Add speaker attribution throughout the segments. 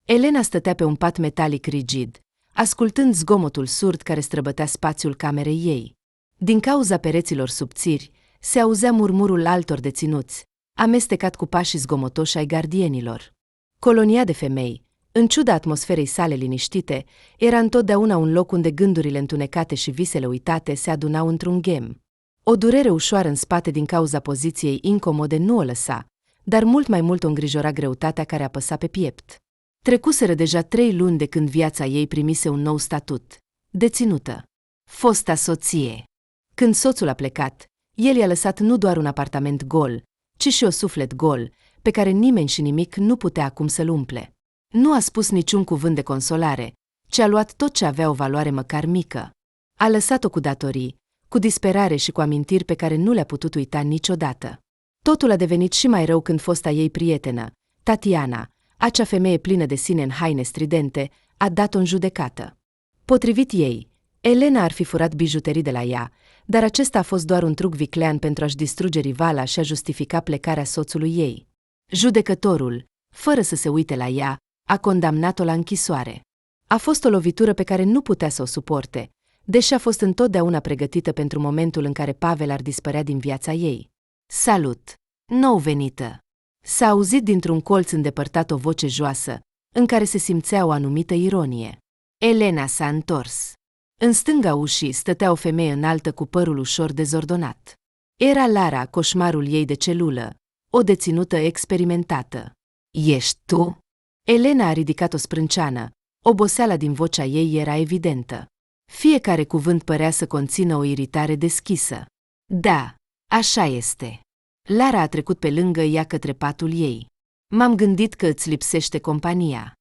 Speaker 1: Elena stătea pe un pat metalic rigid, ascultând zgomotul surd care străbătea spațiul camerei ei. Din cauza pereților subțiri, se auzea murmurul altor deținuți, amestecat cu pașii zgomotoși ai gardienilor. Colonia de femei, în ciuda atmosferei sale liniștite, era întotdeauna un loc unde gândurile întunecate și visele uitate se adunau într-un ghem. O durere ușoară în spate din cauza poziției incomode nu o lăsa, dar mult mai mult o îngrijora greutatea care apăsa pe piept. Trecuseră deja 3 luni de când viața ei primise un nou statut: deținută. Fosta soție. Când soțul a plecat, el i-a lăsat nu doar un apartament gol, ci și o suflet gol, pe care nimeni și nimic nu putea acum să-l umple. Nu a spus niciun cuvânt de consolare, ci a luat tot ce avea o valoare măcar mică. A lăsat-o cu datorii, cu disperare și cu amintiri pe care nu le-a putut uita niciodată. Totul a devenit și mai rău când fosta ei prietenă, Tatiana, acea femeie plină de sine în haine stridente, a dat-o în judecată. Potrivit ei, Elena ar fi furat bijuterii de la ea, dar acesta a fost doar un truc viclean pentru a-și distruge rivala și a justifica plecarea soțului ei. Judecătorul, fără să se uite la ea, a condamnat-o la închisoare. A fost o lovitură pe care nu putea să o suporte, deși a fost întotdeauna pregătită pentru momentul în care Pavel ar dispărea din viața ei. Salut! Nou venită! S-a auzit dintr-un colț îndepărtat o voce joasă, în care se simțea o anumită ironie. Elena s-a întors. În stânga ușii stătea o femeie înaltă cu părul ușor dezordonat. Era Lara, coșmarul ei de celulă, o deținută experimentată. Ești tu? Elena a ridicat o sprânceană, oboseala din vocea ei era evidentă. Fiecare cuvânt părea să conțină o iritare deschisă. Da, așa este. Lara a trecut pe lângă ea către patul ei. M-am gândit că îți lipsește compania.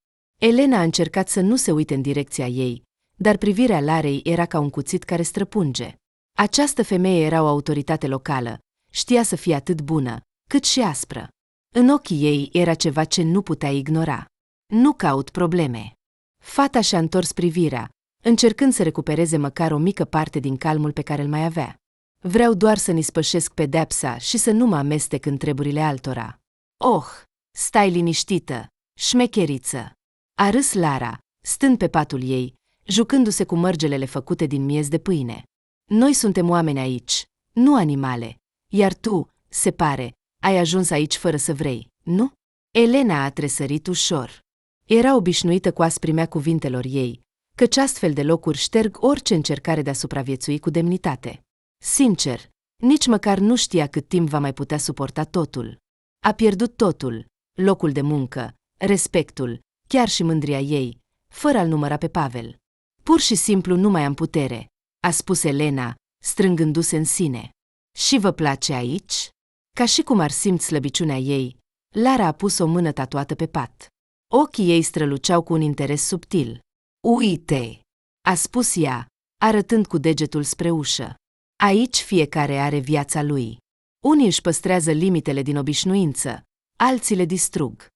Speaker 1: Elena a încercat să nu se uite în direcția ei, dar privirea Larei era ca un cuțit care străpunge. Această femeie era o autoritate locală, știa să fie atât bună, cât și aspră. În ochii ei era ceva ce nu putea ignora. Nu caut probleme. Fata și-a întors privirea, încercând să recupereze măcar o mică parte din calmul pe care îl mai avea. Vreau doar să-mi spășesc pedepsa și să nu mă amestec în treburile altora. Oh, stai liniștită, șmecheriță! A râs Lara, stând pe patul ei, jucându-se cu mărgelele făcute din miez de pâine. Noi suntem oameni aici, nu animale, iar tu, se pare, ai ajuns aici fără să vrei, nu? Elena a tresărit ușor. Era obișnuită cu asprimea cuvintelor ei, căci astfel de locuri șterg orice încercare de a supraviețui cu demnitate. Sincer, nici măcar nu știa cât timp va mai putea suporta totul. A pierdut totul, locul de muncă, respectul, chiar și mândria ei, fără a-l număra pe Pavel. Pur și simplu nu mai am putere, a spus Elena, strângându-se în sine. Și vă place aici? Ca și cum ar simți slăbiciunea ei, Lara a pus o mână tatuată pe pat. Ochii ei străluceau cu un interes subtil. Uite, a spus ea, arătând cu degetul spre ușă. Aici fiecare are viața lui. Unii își păstrează limitele din obișnuință, alții le distrug.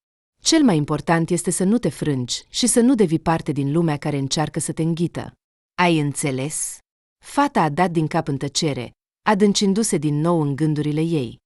Speaker 1: Cel mai important este să nu te frângi și să nu devii parte din lumea care încearcă să te înghită. Ai înțeles? Fata a dat din cap în tăcere, adâncindu-se din nou în gândurile ei.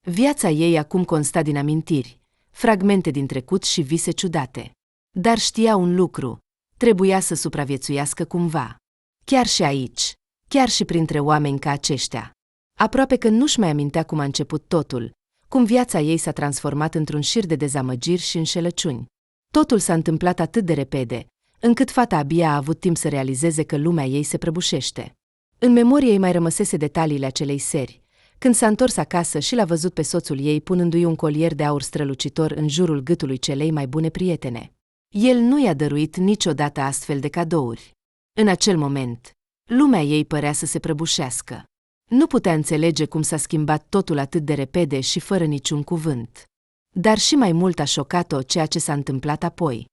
Speaker 1: Viața ei acum consta din amintiri, fragmente din trecut și vise ciudate. Dar știa un lucru, trebuia să supraviețuiască cumva. Chiar și aici, chiar și printre oameni ca aceștia. Aproape că nu-și mai amintea cum a început totul, cum viața ei s-a transformat într-un șir de dezamăgiri și înșelăciuni. Totul s-a întâmplat atât de repede, încât fata abia a avut timp să realizeze că lumea ei se prăbușește. În memorie ei mai rămăsese detaliile acelei seri, când s-a întors acasă și l-a văzut pe soțul ei punându-i un colier de aur strălucitor în jurul gâtului celei mai bune prietene. El nu i-a dăruit niciodată astfel de cadouri. În acel moment, lumea ei părea să se prăbușească. Nu putea înțelege cum s-a schimbat totul atât de repede și fără niciun cuvânt. Dar și mai mult a șocat-o ceea ce s-a întâmplat apoi.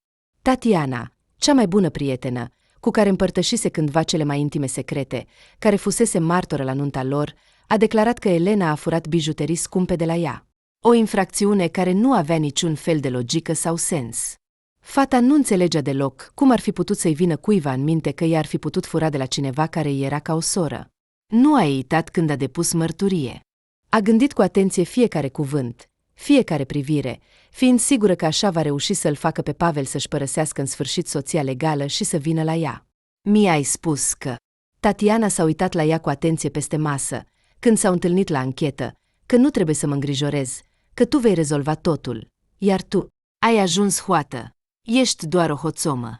Speaker 1: Tatiana, cea mai bună prietenă, cu care împărtășise cândva cele mai intime secrete, care fusese martoră la nunta lor, a declarat că Elena a furat bijuterii scumpe de la ea. O infracțiune care nu avea niciun fel de logică sau sens. Fata nu înțelegea deloc cum ar fi putut să-i vină cuiva în minte că ea ar fi putut fura de la cineva care îi era ca o soră. Nu a eitat când a depus mărturie. A gândit cu atenție fiecare cuvânt, fiecare privire, fiind sigură că așa va reuși să-l facă pe Pavel să-și părăsească în sfârșit soția legală și să vină la ea. Mi-ai spus că... Tatiana s-a uitat la ea cu atenție peste masă, când s-au întâlnit la anchetă, că nu trebuie să mă îngrijorez, că tu vei rezolva totul, iar tu ai ajuns hoată, ești doar o hoțomă.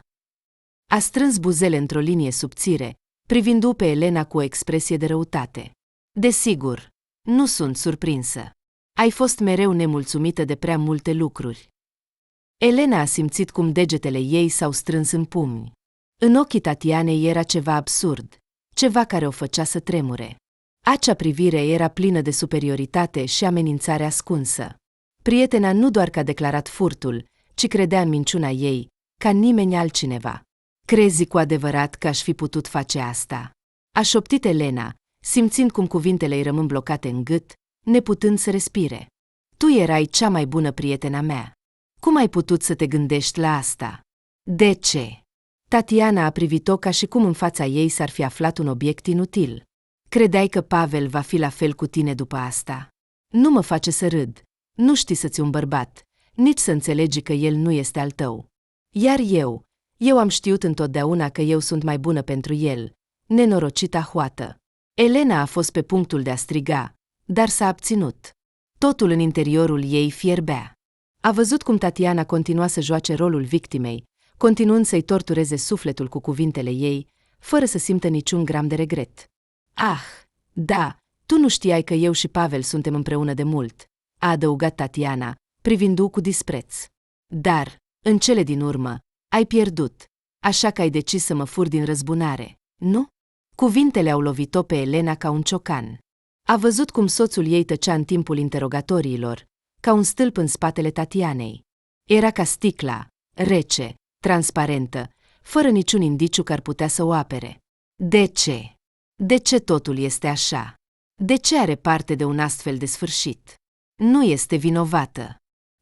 Speaker 1: A strâns buzele într-o linie subțire, privindu-o pe Elena cu o expresie de răutate. Desigur, nu sunt surprinsă. Ai fost mereu nemulțumită de prea multe lucruri. Elena a simțit cum degetele ei s-au strâns în pumni. În ochii Tatianei era ceva absurd, ceva care o făcea să tremure. Acea privire era plină de superioritate și amenințare ascunsă. Prietena nu doar că a declarat furtul, ci credea în minciuna ei, ca nimeni altcineva. Crezi cu adevărat că aș fi putut face asta? A șoptit Elena, simțind cum cuvintele îi rămân blocate în gât, neputând să respire. Tu erai cea mai bună prietena mea. Cum ai putut să te gândești la asta? De ce? Tatiana a privit-o ca și cum în fața ei s-ar fi aflat un obiect inutil. Credeai că Pavel va fi la fel cu tine după asta? Nu mă face să râd. Nu știi să-ți un bărbat, nici să înțelegi că el nu este al tău. Iar eu am știut întotdeauna că eu sunt mai bună pentru el, nenorocita hoată. Elena a fost pe punctul de a striga, dar s-a abținut. Totul în interiorul ei fierbea. A văzut cum Tatiana continua să joace rolul victimei, continuând să-i tortureze sufletul cu cuvintele ei, fără să simtă niciun gram de regret. Ah, da, tu nu știai că eu și Pavel suntem împreună de mult, a adăugat Tatiana, privindu-o cu dispreț. Dar, în cele din urmă, ai pierdut, așa că ai decis să mă furi din răzbunare, nu? Cuvintele au lovit-o pe Elena ca un ciocan. A văzut cum soțul ei tăcea în timpul interogatoriilor, ca un stâlp în spatele Tatianei. Era ca sticla, rece, transparentă, fără niciun indiciu că ar putea să o apere. De ce? De ce totul este așa? De ce are parte de un astfel de sfârșit? Nu este vinovată.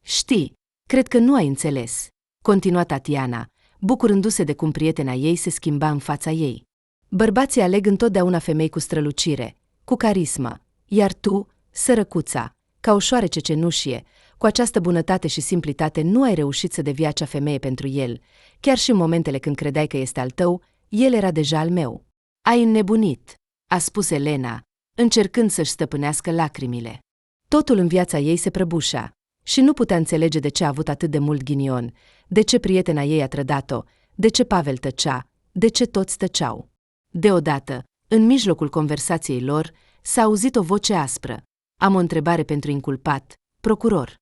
Speaker 1: Știi, cred că nu ai înțeles, continua Tatiana, bucurându-se de cum prietena ei se schimba în fața ei. Bărbații aleg întotdeauna femei cu strălucire, cu carismă, iar tu, sărăcuța, ca o șoarece cenușie, cu această bunătate și simplitate nu ai reușit să devii acea femeie pentru el, chiar și în momentele când credeai că este al tău, el era deja al meu. Ai înnebunit, a spus Elena, încercând să-și stăpânească lacrimile. Totul în viața ei se prăbușea și nu putea înțelege de ce a avut atât de mult ghinion, de ce prietena ei a trădat-o, de ce Pavel tăcea, de ce toți tăceau. Deodată, în mijlocul conversației lor, s-a auzit o voce aspră. Am o întrebare pentru inculpat, procuror.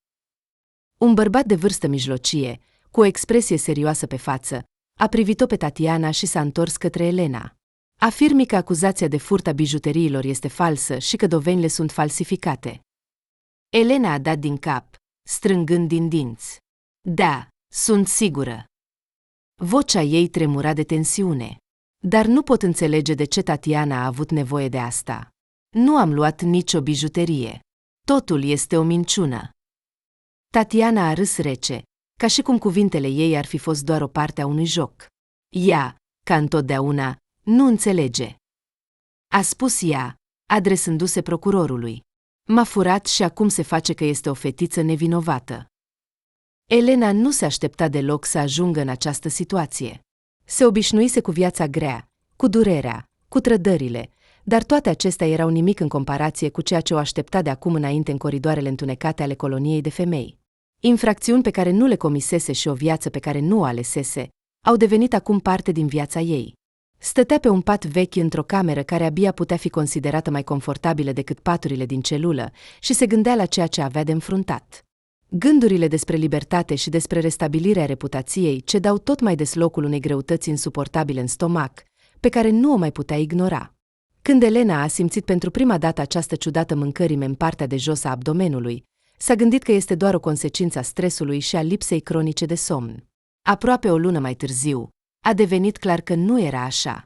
Speaker 1: Un bărbat de vârstă mijlocie, cu o expresie serioasă pe față, a privit-o pe Tatiana și s-a întors către Elena. Afirmi că acuzația de furt a bijuteriilor este falsă și că dovenile sunt falsificate. Elena a dat din cap, strângând din dinți. Da, sunt sigură. Vocea ei tremura de tensiune. Dar nu pot înțelege de ce Tatiana a avut nevoie de asta. Nu am luat nicio bijuterie. Totul este o minciună. Tatiana a râs rece, ca și cum cuvintele ei ar fi fost doar o parte a unui joc. Ea, ca întotdeauna, nu înțelege. A spus ea, adresându-se procurorului. M-a furat și acum se face că este o fetiță nevinovată. Elena nu se aștepta deloc să ajungă în această situație. Se obișnuise cu viața grea, cu durerea, cu trădările, dar toate acestea erau nimic în comparație cu ceea ce o aștepta de acum înainte în coridoarele întunecate ale coloniei de femei. Infracțiuni pe care nu le comisese și o viață pe care nu o alesese, au devenit acum parte din viața ei. Stătea pe un pat vechi într-o cameră care abia putea fi considerată mai confortabilă decât paturile din celulă și se gândea la ceea ce avea de înfruntat. Gândurile despre libertate și despre restabilirea reputației cedau tot mai des locul unei greutăți insuportabile în stomac, pe care nu o mai putea ignora. Când Elena a simțit pentru prima dată această ciudată mâncărime în partea de jos a abdomenului, s-a gândit că este doar o consecință a stresului și a lipsei cronice de somn. Aproape o lună mai târziu, a devenit clar că nu era așa.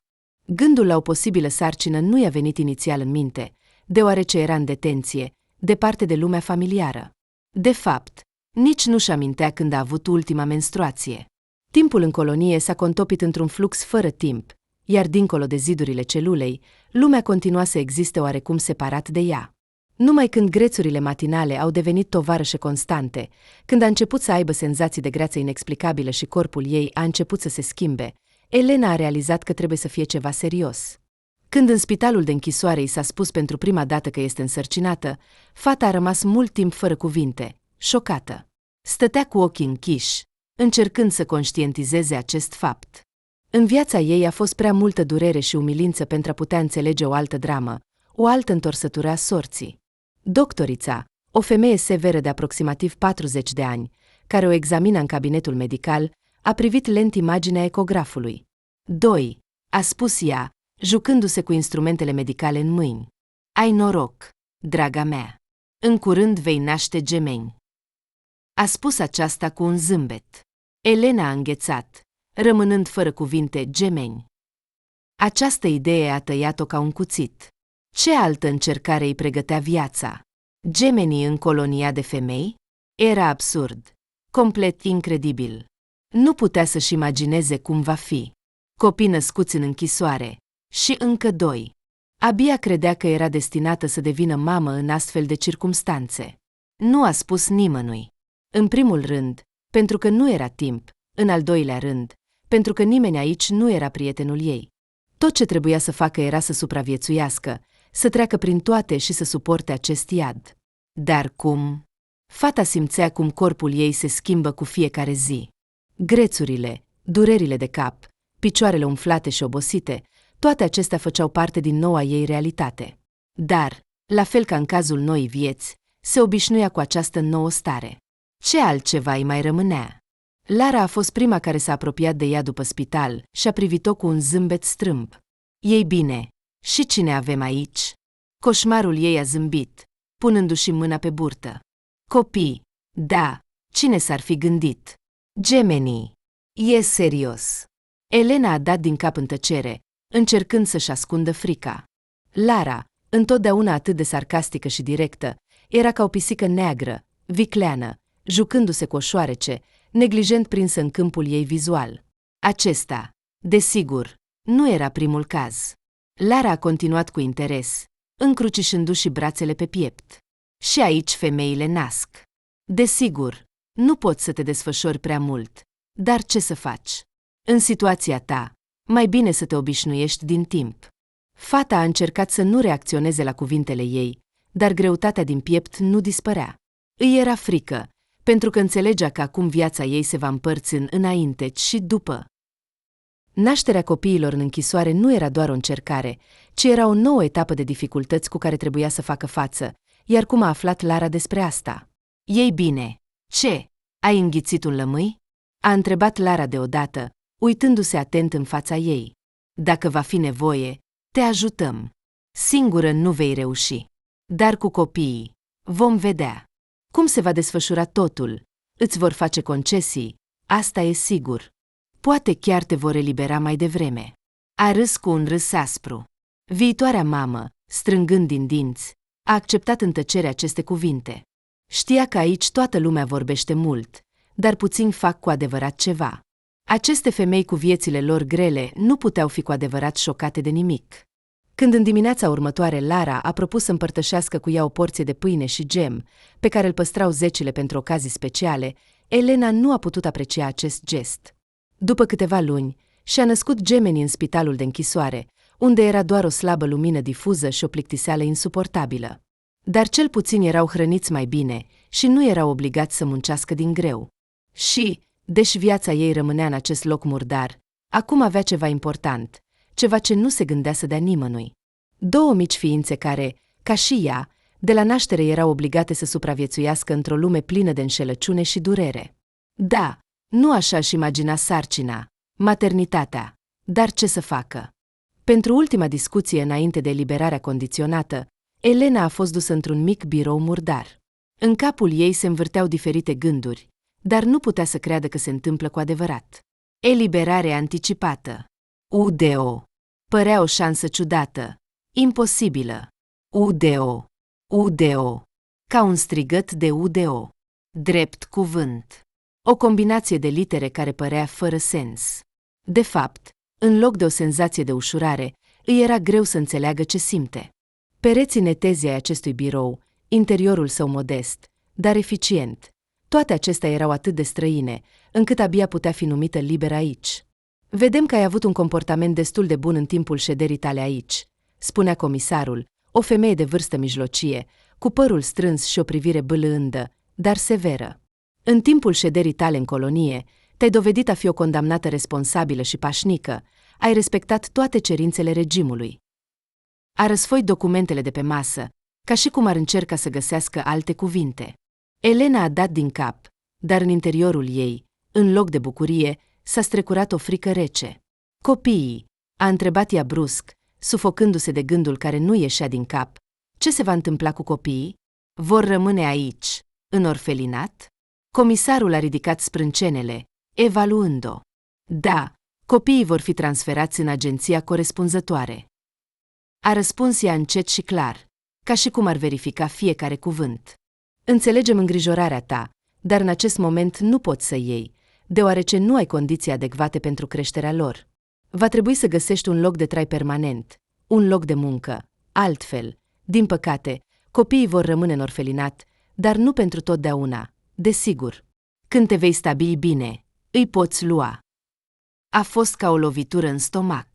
Speaker 1: Gândul la o posibilă sarcină nu i-a venit inițial în minte, deoarece era în detenție, departe de lumea familiară. De fapt, nici nu-și amintea când a avut ultima menstruație. Timpul în colonie s-a contopit într-un flux fără timp, iar dincolo de zidurile celulei, lumea continua să existe oarecum separat de ea. Numai când grețurile matinale au devenit tovarășe constante, când a început să aibă senzații de greață inexplicabilă și corpul ei a început să se schimbe, Elena a realizat că trebuie să fie ceva serios. Când în spitalul de închisoare i s-a spus pentru prima dată că este însărcinată, fata a rămas mult timp fără cuvinte, șocată. Stătea cu ochii închiși, încercând să conștientizeze acest fapt. În viața ei a fost prea multă durere și umilință pentru a putea înțelege o altă dramă, o altă întorsătură a sorții. Doctorița, o femeie severă de aproximativ 40 de ani, care o examină în cabinetul medical, a privit lent imaginea ecografului. 2. A spus ea, jucându-se cu instrumentele medicale în mâini. Ai noroc, draga mea. În curând vei naște gemeni. A spus aceasta cu un zâmbet. Elena a înghețat, rămânând fără cuvinte, gemeni. Această idee a tăiat-o ca un cuțit. Ce altă încercare îi pregătea viața? Gemenii în colonia de femei? Era absurd, complet incredibil. Nu putea să-și imagineze cum va fi. Copii născuți în închisoare. Și încă 2. Abia credea că era destinată să devină mamă în astfel de circumstanțe. Nu a spus nimănui. În primul rând, pentru că nu era timp, în al doilea rând, pentru că nimeni aici nu era prietenul ei. Tot ce trebuia să facă era să supraviețuiască, să treacă prin toate și să suporte acest iad. Dar cum? Fata simțea cum corpul ei se schimbă cu fiecare zi. Grețurile, durerile de cap, picioarele umflate și obosite, toate acestea făceau parte din noua ei realitate. Dar, la fel ca în cazul noii vieți, se obișnuia cu această nouă stare. Ce altceva îi mai rămânea? Lara a fost prima care s-a apropiat de ea după spital și a privit-o cu un zâmbet strâmb. Ei bine, și cine avem aici? Coșmarul ei a zâmbit, punându-și mâna pe burtă. Copii, da, cine s-ar fi gândit? Gemenii. E serios. Elena a dat din cap în tăcere, încercând să-și ascundă frica. Lara, întotdeauna atât de sarcastică și directă, era ca o pisică neagră, vicleană, jucându-se cu o șoarece, neglijent prinsă în câmpul ei vizual. Acesta, desigur, nu era primul caz. Lara a continuat cu interes, încrucișându-și brațele pe piept. Și aici femeile nasc. Desigur, nu poți să te desfășori prea mult, dar ce să faci? În situația ta, mai bine să te obișnuiești din timp. Fata a încercat să nu reacționeze la cuvintele ei, dar greutatea din piept nu dispărea. Îi era frică, pentru că înțelegea că acum viața ei se va împărți în înainte și după. Nașterea copiilor în închisoare nu era doar o încercare, ci era o nouă etapă de dificultăți cu care trebuia să facă față, iar cum a aflat Lara despre asta? Ei bine, ce? Ai înghițit un lămâi? A întrebat Lara deodată, uitându-se atent în fața ei. Dacă va fi nevoie, te ajutăm. Singură nu vei reuși. Dar cu copiii, vom vedea. Cum se va desfășura totul? Îți vor face concesii, asta e sigur. Poate chiar te vor elibera mai devreme. A râs cu un râs aspru. Viitoarea mamă, strângând din dinți, a acceptat în tăcere aceste cuvinte. Știa că aici toată lumea vorbește mult, dar puțini fac cu adevărat ceva. Aceste femei cu viețile lor grele nu puteau fi cu adevărat șocate de nimic. Când în dimineața următoare Lara a propus să împărtășească cu ea o porție de pâine și gem, pe care îl păstrau zecile pentru ocazii speciale, Elena nu a putut aprecia acest gest. După câteva luni, și-a născut gemenii în spitalul de închisoare, unde era doar o slabă lumină difuză și o plictiseală insuportabilă. Dar cel puțin erau hrăniți mai bine și nu erau obligați să muncească din greu. Și, deși viața ei rămânea în acest loc murdar, acum avea ceva important, ceva ce nu se gândea să dea nimănui. 2 mici ființe care, ca și ea, de la naștere erau obligate să supraviețuiască într-o lume plină de înșelăciune și durere. Da, nu așa își imagina sarcina, maternitatea, dar ce să facă? Pentru ultima discuție înainte de eliberarea condiționată, Elena a fost dusă într-un mic birou murdar. În capul ei se învârteau diferite gânduri, dar nu putea să creadă că se întâmplă cu adevărat. Eliberare anticipată. UDO. Părea o șansă ciudată, imposibilă. UDO. UDO. Ca un strigăt de UDO. Drept cuvânt. O combinație de litere care părea fără sens. De fapt, în loc de o senzație de ușurare, îi era greu să înțeleagă ce simte. Pereții netezi ai acestui birou, interiorul său modest, dar eficient, toate acestea erau atât de străine, încât abia putea fi numită liberă aici. Vedem că ai avut un comportament destul de bun în timpul șederii tale aici, spunea comisarul, o femeie de vârstă mijlocie, cu părul strâns și o privire bâlândă, dar severă. În timpul șederii tale în colonie, te-ai dovedit a fi o condamnată responsabilă și pașnică, ai respectat toate cerințele regimului. A răsfoit documentele de pe masă, ca și cum ar încerca să găsească alte cuvinte. Elena a dat din cap, dar în interiorul ei, în loc de bucurie, s-a strecurat o frică rece. Copiii, a întrebat ea brusc, sufocându-se de gândul care nu ieșea din cap. Ce se va întâmpla cu copiii? Vor rămâne aici, în orfelinat? Comisarul a ridicat sprâncenele, evaluând-o. Da, copiii vor fi transferați în agenția corespunzătoare. A răspuns ea încet și clar, ca și cum ar verifica fiecare cuvânt. Înțelegem îngrijorarea ta, dar în acest moment nu poți să iei, deoarece nu ai condiții adecvate pentru creșterea lor. Va trebui să găsești un loc de trai permanent, un loc de muncă. Altfel, din păcate, copiii vor rămâne în orfelinat, dar nu pentru totdeauna, desigur. Când te vei stabili bine, îi poți lua. A fost ca o lovitură în stomac.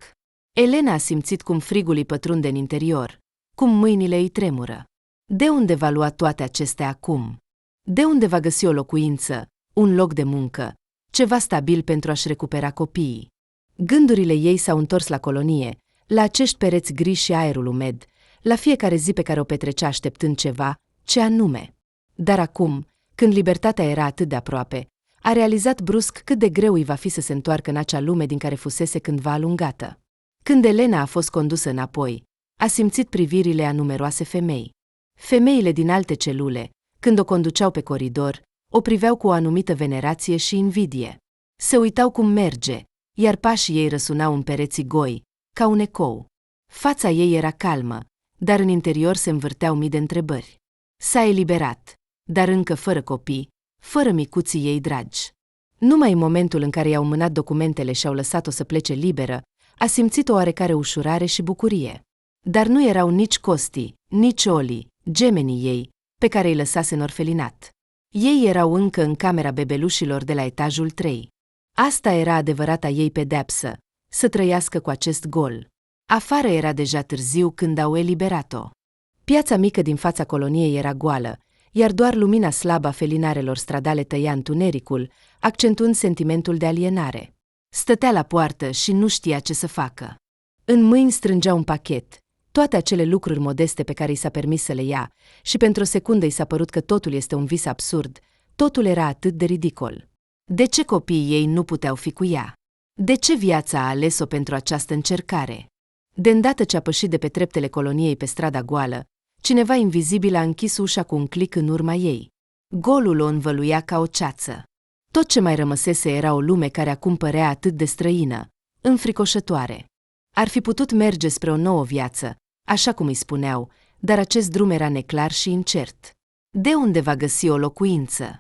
Speaker 1: Elena a simțit cum frigul îi pătrunde în interior, cum mâinile îi tremură. De unde va lua toate acestea acum? De unde va găsi o locuință, un loc de muncă, ceva stabil pentru a-și recupera copiii? Gândurile ei s-au întors la colonie, la acești pereți gri și aerul umed, la fiecare zi pe care o petrecea așteptând ceva, ce anume. Dar acum, când libertatea era atât de aproape, a realizat brusc cât de greu îi va fi să se întoarcă în acea lume din care fusese cândva alungată. Când Elena a fost condusă înapoi, a simțit privirile a numeroase femei. Femeile din alte celule, când o conduceau pe coridor, o priveau cu o anumită venerație și invidie. Se uitau cum merge, iar pașii ei răsunau în pereții goi, ca un ecou. Fața ei era calmă, dar în interior se învârteau mii de întrebări. S-a eliberat, dar încă fără copii, fără micuții ei dragi. Numai în momentul în care i-au mânat documentele și au lăsat-o să plece liberă, a simțit o oarecare ușurare și bucurie. Dar nu erau nici Costi, nici Oli, gemenii ei, pe care îi lăsase în orfelinat. Ei erau încă în camera bebelușilor de la etajul 3. Asta era adevărata ei pedeapsă, să trăiască cu acest gol. Afară era deja târziu când au eliberat-o. Piața mică din fața coloniei era goală, iar doar lumina slabă a felinarelor stradale tăia întunericul, accentuând sentimentul de alienare. Stătea la poartă și nu știa ce să facă. În mâini strângea un pachet, toate acele lucruri modeste pe care i s-a permis să le ia, și pentru o secundă i s-a părut că totul este un vis absurd, totul era atât de ridicol. De ce copiii ei nu puteau fi cu ea? De ce viața a ales-o pentru această încercare? De îndată ce a pășit de pe treptele coloniei pe strada goală, cineva invizibil a închis ușa cu un clic în urma ei. Golul o învăluia ca o ceață. Tot ce mai rămăsese era o lume care acum părea atât de străină, înfricoșătoare. Ar fi putut merge spre o nouă viață, așa cum îi spuneau, dar acest drum era neclar și incert. De unde va găsi o locuință?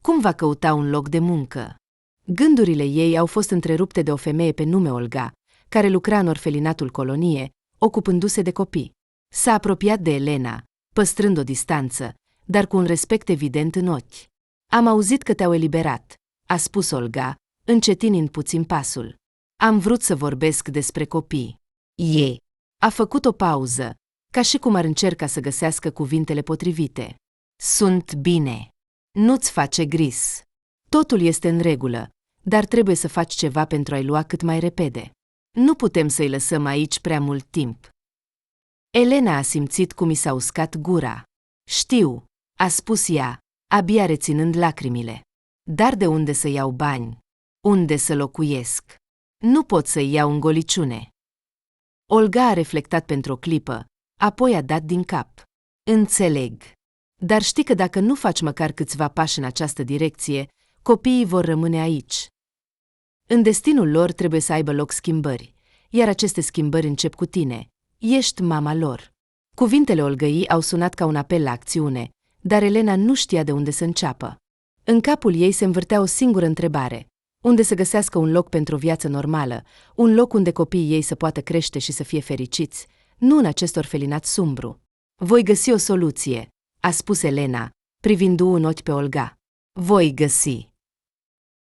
Speaker 1: Cum va căuta un loc de muncă? Gândurile ei au fost întrerupte de o femeie pe nume Olga, care lucra în orfelinatul colonie, ocupându-se de copii. S-a apropiat de Elena, păstrând o distanță, dar cu un respect evident în ochi. Am auzit că te-au eliberat, a spus Olga, încetinind puțin pasul. Am vrut să vorbesc despre copii. A făcut o pauză, ca și cum ar încerca să găsească cuvintele potrivite. Sunt bine. Nu-ți face gris. Totul este în regulă, dar trebuie să faci ceva pentru a-i lua cât mai repede. Nu putem să-i lăsăm aici prea mult timp. Elena a simțit cum i s-a uscat gura. Știu, a spus ea, abia reținând lacrimile. Dar de unde să iau bani? Unde să locuiesc? Nu pot să-i iau în goliciune. Olga a reflectat pentru o clipă, apoi a dat din cap. Înțeleg. Dar știi că dacă nu faci măcar câțiva pași în această direcție, copiii vor rămâne aici. În destinul lor trebuie să aibă loc schimbări, iar aceste schimbări încep cu tine. Ești mama lor. Cuvintele Olgăii au sunat ca un apel la acțiune, dar Elena nu știa de unde să înceapă. În capul ei se învârtea o singură întrebare. Unde să găsească un loc pentru o viață normală, un loc unde copiii ei să poată crește și să fie fericiți, nu în acest orfelinat sumbru. Voi găsi o soluție, a spus Elena, privindu-o în ochi pe Olga. Voi găsi.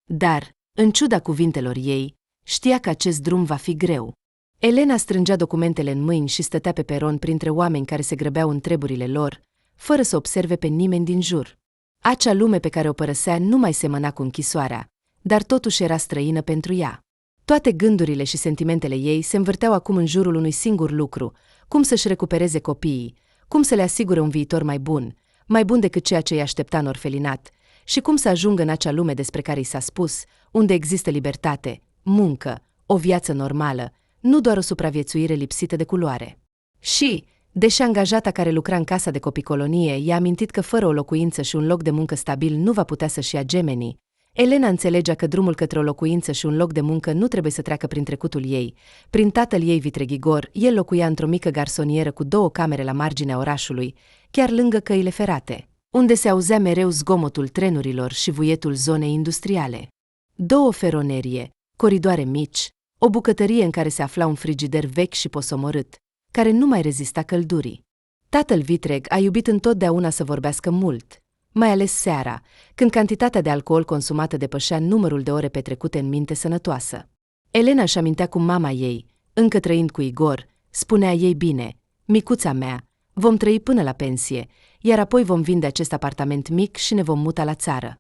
Speaker 1: Dar, în ciuda cuvintelor ei, știa că acest drum va fi greu. Elena strângea documentele în mâini și stătea pe peron printre oameni care se grăbeau în treburile lor, fără să observe pe nimeni din jur. Acea lume pe care o părăsea nu mai semăna cu închisoarea, dar totuși era străină pentru ea. Toate gândurile și sentimentele ei se învârteau acum în jurul unui singur lucru: cum să-și recupereze copiii, cum să le asigure un viitor mai bun decât ceea ce îi aștepta în orfelinat, și cum să ajungă în acea lume despre care i s-a spus, unde există libertate, muncă, o viață normală, nu doar o supraviețuire lipsită de culoare. Și, deși angajata care lucra în casa de copii-colonie i-a amintit că fără o locuință și un loc de muncă stabil nu va putea să-și ia gemenii, Elena înțelegea că drumul către o locuință și un loc de muncă nu trebuie să treacă prin trecutul ei. Prin tatăl ei vitreghigor, el locuia într-o mică garsonieră cu 2 camere la marginea orașului, chiar lângă căile ferate, unde se auzea mereu zgomotul trenurilor și vuietul zonei industriale. 2 feronerie, coridoare mici, o bucătărie în care se afla un frigider vechi și posomorât, care nu mai rezista căldurii. Tatăl vitreg a iubit întotdeauna să vorbească mult, mai ales seara, când cantitatea de alcool consumată depășea numărul de ore petrecute în minte sănătoasă. Elena își amintea cum mama ei, încă trăind cu Igor, spunea ei: bine, micuța mea, vom trăi până la pensie, iar apoi vom vinde acest apartament mic și ne vom muta la țară.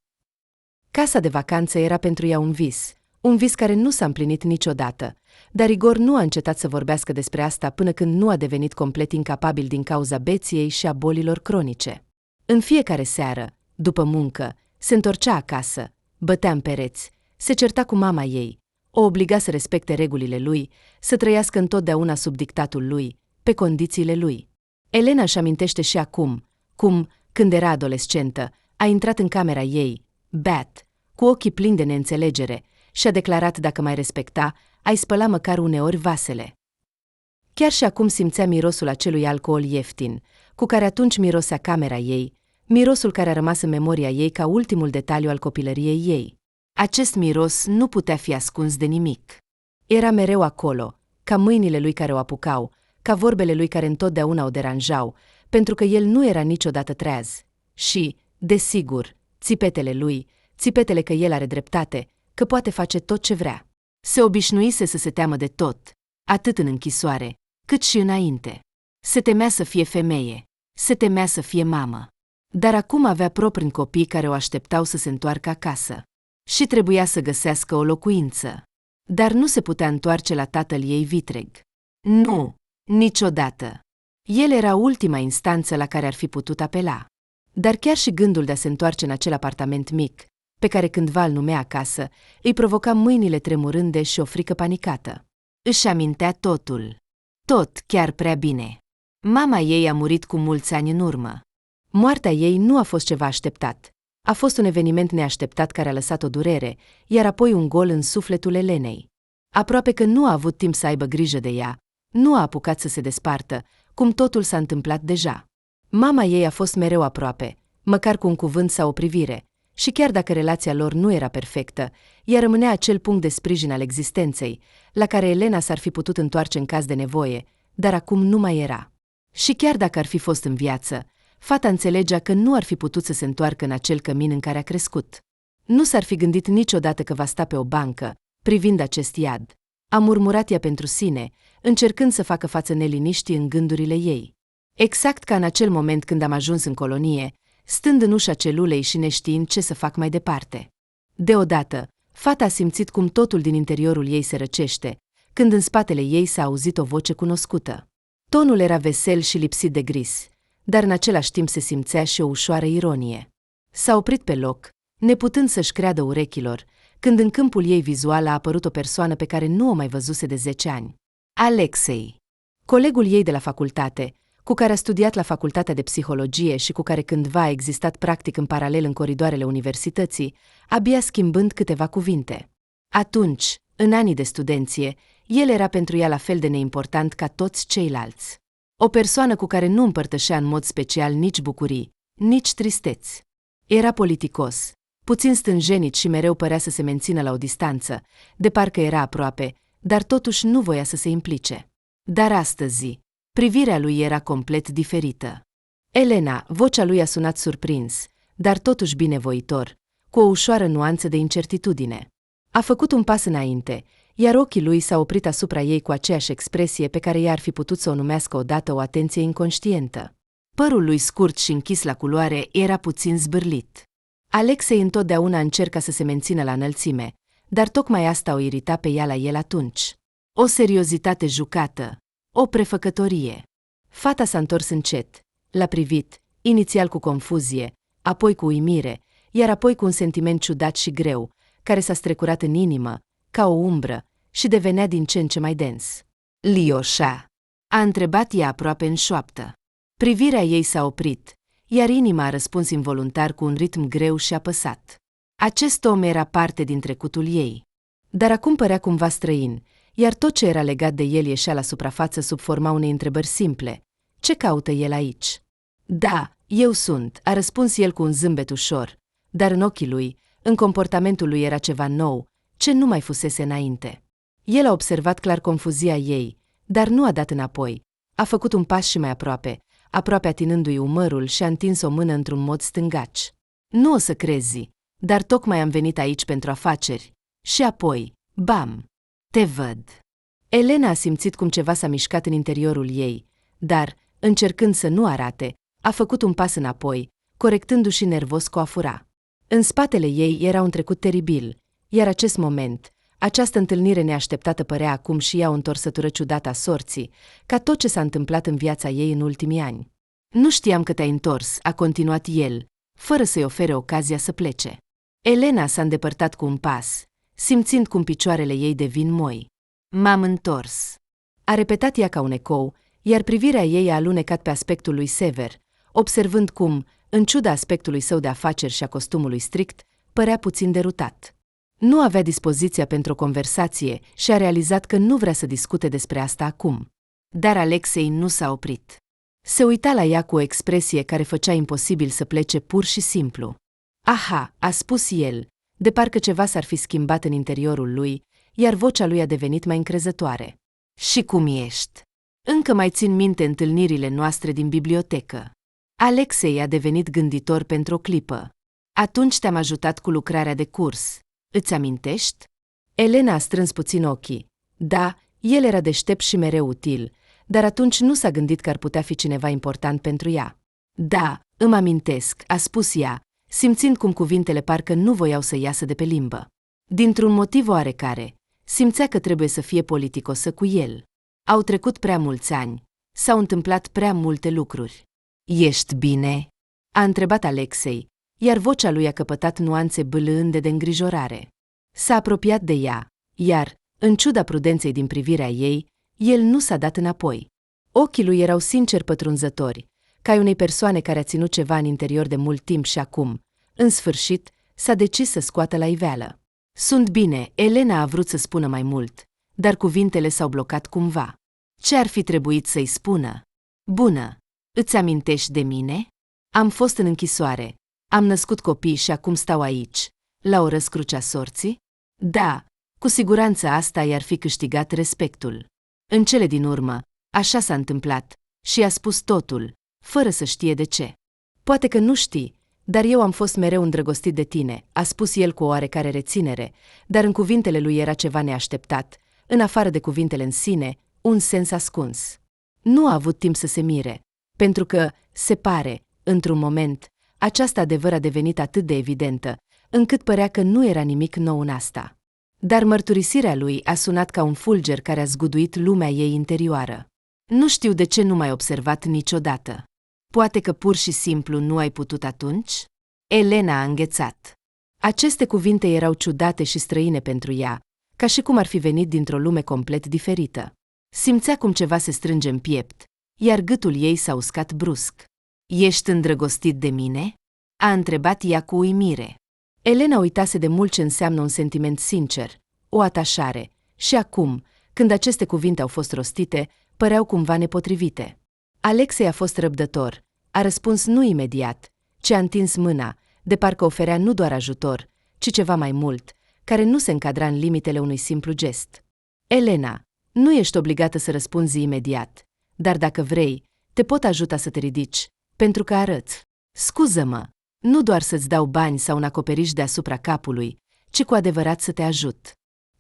Speaker 1: Casa de vacanță era pentru ea un vis care nu s-a împlinit niciodată, dar Igor nu a încetat să vorbească despre asta până când nu a devenit complet incapabil din cauza beției și a bolilor cronice. În fiecare seară, după muncă, se întorcea acasă, bătea în pereți, se certa cu mama ei, o obliga să respecte regulile lui, să trăiască întotdeauna sub dictatul lui, pe condițiile lui. Elena își amintește și acum, cum, când era adolescentă, a intrat în camera ei, beat, cu ochii plini de neînțelegere, și a declarat dacă mai respecta, ai spăla măcar uneori vasele. Chiar și acum simțea mirosul acelui alcool ieftin, cu care atunci mirosea camera ei, mirosul care a rămas în memoria ei ca ultimul detaliu al copilăriei ei. Acest miros nu putea fi ascuns de nimic. Era mereu acolo, ca mâinile lui care o apucau, ca vorbele lui care întotdeauna o deranjau, pentru că el nu era niciodată treaz. Și, desigur, țipetele lui, țipetele că el are dreptate, că poate face tot ce vrea. Se obișnuise să se teamă de tot, atât în închisoare, cât și înainte. Se temea să fie femeie, se temea să fie mamă. Dar acum avea proprii copii care o așteptau să se întoarcă acasă. Și trebuia să găsească o locuință. Dar nu se putea întoarce la tatăl ei vitreg. Nu, niciodată. El era ultima instanță la care ar fi putut apela. Dar chiar și gândul de a se întoarce în acel apartament mic, pe care cândva îl numea acasă, îi provoca mâinile tremurânde și o frică panicată. Își amintea totul. Tot chiar prea bine. Mama ei a murit cu mulți ani în urmă. Moartea ei nu a fost ceva așteptat. A fost un eveniment neașteptat care a lăsat o durere, iar apoi un gol în sufletul Elenei. Aproape că nu a avut timp să aibă grijă de ea, nu a apucat să se despartă, cum totul s-a întâmplat deja. Mama ei a fost mereu aproape, măcar cu un cuvânt sau o privire, și chiar dacă relația lor nu era perfectă, ea rămânea acel punct de sprijin al existenței, la care Elena s-ar fi putut întoarce în caz de nevoie, dar acum nu mai era. Și chiar dacă ar fi fost în viață, fata înțelegea că nu ar fi putut să se întoarcă în acel cămin în care a crescut. Nu s-ar fi gândit niciodată că va sta pe o bancă, privind acest iad. A murmurat ea pentru sine, încercând să facă față neliniștii în gândurile ei. Exact ca în acel moment când am ajuns în colonie, stând în ușa celulei și neștiind ce să fac mai departe. Deodată, fata a simțit cum totul din interiorul ei se răcește, când în spatele ei s-a auzit o voce cunoscută. Tonul era vesel și lipsit de gris, dar în același timp se simțea și o ușoară ironie. S-a oprit pe loc, neputând să-și creadă urechilor, când în câmpul ei vizual a apărut o persoană pe care nu o mai văzuse de 10 ani. Alexei, colegul ei de la facultate, cu care a studiat la facultatea de psihologie și cu care cândva a existat practic în paralel în coridoarele universității, abia schimbând câteva cuvinte. Atunci, în anii de studenție, el era pentru ea la fel de neimportant ca toți ceilalți. O persoană cu care nu împărtășea în mod special nici bucurii, nici tristeți. Era politicos, puțin stânjenit și mereu părea să se mențină la o distanță, de parcă era aproape, dar totuși nu voia să se implice. Dar astăzi, Privirea lui era complet diferită. Elena, vocea lui a sunat surprins, dar totuși binevoitor, cu o ușoară nuanță de incertitudine. A făcut un pas înainte, iar ochii lui s-au oprit asupra ei cu aceeași expresie pe care ea ar fi putut să o numească odată o atenție inconștientă. Părul lui scurt și închis la culoare era puțin zbârlit. Alexei întotdeauna încerca să se mențină la înălțime, dar tocmai asta o irita pe ea la el atunci. O seriozitate jucată, o prefăcătorie. Fata s-a întors încet, l-a privit, inițial cu confuzie, apoi cu uimire, iar apoi cu un sentiment ciudat și greu, care s-a strecurat în inimă, ca o umbră, și devenea din ce în ce mai dens. Lioșa? A întrebat ea aproape în șoaptă. Privirea ei s-a oprit, iar inima a răspuns involuntar cu un ritm greu și apăsat. Acest om era parte din trecutul ei. Dar acum părea cumva străin, iar tot ce era legat de el ieșea la suprafață sub forma unei întrebări simple. Ce caută el aici? Da, eu sunt, a răspuns el cu un zâmbet ușor, dar în ochii lui, în comportamentul lui era ceva nou, ce nu mai fusese înainte. El a observat clar confuzia ei, dar nu a dat înapoi. A făcut un pas și mai aproape atinându-i umărul și a întins o mână într-un mod stângaci. Nu o să crezi, dar tocmai am venit aici pentru afaceri. Și apoi, bam! Te văd. Elena a simțit cum ceva s-a mișcat în interiorul ei, dar, încercând să nu arate, a făcut un pas înapoi, corectându-și nervos coafura. În spatele ei era un trecut teribil, iar acest moment, această întâlnire neașteptată părea acum și ea o întorsătură ciudată a sorții, ca tot ce s-a întâmplat în viața ei în ultimii ani. Nu știam că te-ai întors, a continuat el, fără să-i ofere ocazia să plece. Elena s-a îndepărtat cu un pas, simțind cum picioarele ei devin moi. M-am întors. A repetat ea ca un ecou, iar privirea ei a alunecat pe aspectul lui sever, observând cum, în ciuda aspectului său de afaceri și a costumului strict, părea puțin derutat. Nu avea dispoziția pentru o conversație și a realizat că nu vrea să discute despre asta acum. Dar Alexei nu s-a oprit. Se uita la ea cu o expresie care făcea imposibil să plece pur și simplu. Aha, a spus el, de parcă ceva s-ar fi schimbat în interiorul lui, iar vocea lui a devenit mai încrezătoare. Și cum ești? Încă mai țin minte întâlnirile noastre din bibliotecă. Alexei a devenit gânditor pentru o clipă. Atunci te-am ajutat cu lucrarea de curs. Îți amintești? Elena a strâns puțin ochii. Da, el era deștept și mereu util, dar atunci nu s-a gândit că ar putea fi cineva important pentru ea. Da, îmi amintesc, a spus ea, simțind cum cuvintele parcă nu voiau să iasă de pe limbă. Dintr-un motiv oarecare, simțea că trebuie să fie politicosă cu el. Au trecut prea mulți ani, s-au întâmplat prea multe lucruri. Ești bine? A întrebat Alexei, iar vocea lui a căpătat nuanțe bâlâânde de îngrijorare. S-a apropiat de ea, iar, în ciuda prudenței din privirea ei, el nu s-a dat înapoi. Ochii lui erau sincer pătrunzători, ca ai unei persoane care a ținut ceva în interior de mult timp și acum, în sfârșit, s-a decis să scoată la iveală. Sunt bine, Elena a vrut să spună mai mult, dar cuvintele s-au blocat cumva. Ce ar fi trebuit să-i spună? Bună, îți amintești de mine? Am fost în închisoare, am născut copii și acum stau aici, la o răscruce a sorții? Da, cu siguranță asta i-ar fi câștigat respectul. În cele din urmă, așa s-a întâmplat și i-a spus totul, fără să știe de ce. Poate că nu știi, dar eu am fost mereu îndrăgostit de tine, a spus el cu o oarecare reținere, dar în cuvintele lui era ceva neașteptat, în afară de cuvintele în sine, un sens ascuns. Nu a avut timp să se mire, pentru că, se pare, într-un moment, această adevăr a devenit atât de evidentă, încât părea că nu era nimic nou în asta. Dar mărturisirea lui a sunat ca un fulger care a zguduit lumea ei interioară. Nu știu de ce nu m-ai observat niciodată. Poate că pur și simplu nu ai putut atunci? Elena a înghețat. Aceste cuvinte erau ciudate și străine pentru ea, ca și cum ar fi venit dintr-o lume complet diferită. Simțea cum ceva se strânge în piept, iar gâtul ei s-a uscat brusc. Ești îndrăgostit de mine? A întrebat ea cu uimire. Elena uitase de mult ce înseamnă un sentiment sincer, o atașare, și acum, când aceste cuvinte au fost rostite, păreau cumva nepotrivite. Alexei a fost răbdător, a răspuns nu imediat, ci a întins mâna, de parcă oferea nu doar ajutor, ci ceva mai mult, care nu se încadra în limitele unui simplu gest. Elena, nu ești obligată să răspunzi imediat, dar dacă vrei, te pot ajuta să te ridici, pentru că arăți. Scuză-mă, nu doar să-ți dau bani sau un acoperiș deasupra capului, ci cu adevărat să te ajut.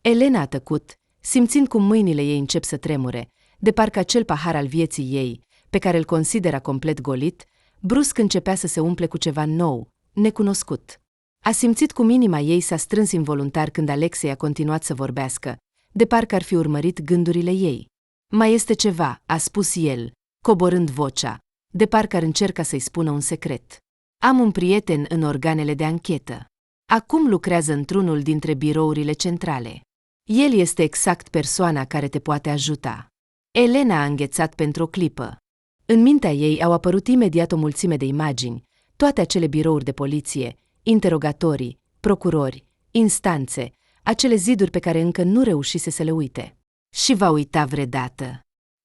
Speaker 1: Elena a tăcut, simțind cum mâinile ei încep să tremure, de parcă acel pahar al vieții ei, pe care îl considera complet golit, brusc începea să se umple cu ceva nou, necunoscut. A simțit cum inima ei s-a strâns involuntar când Alexei a continuat să vorbească, de parcă ar fi urmărit gândurile ei. Mai este ceva, a spus el, coborând vocea, de parcă ar încerca să-i spună un secret. Am un prieten în organele de anchetă. Acum lucrează într-unul dintre birourile centrale. El este exact persoana care te poate ajuta. Elena a înghețat pentru o clipă. În mintea ei au apărut imediat o mulțime de imagini, toate acele birouri de poliție, interogatorii, procurori, instanțe, acele ziduri pe care încă nu reușise să le uite. Și va uita vreodată.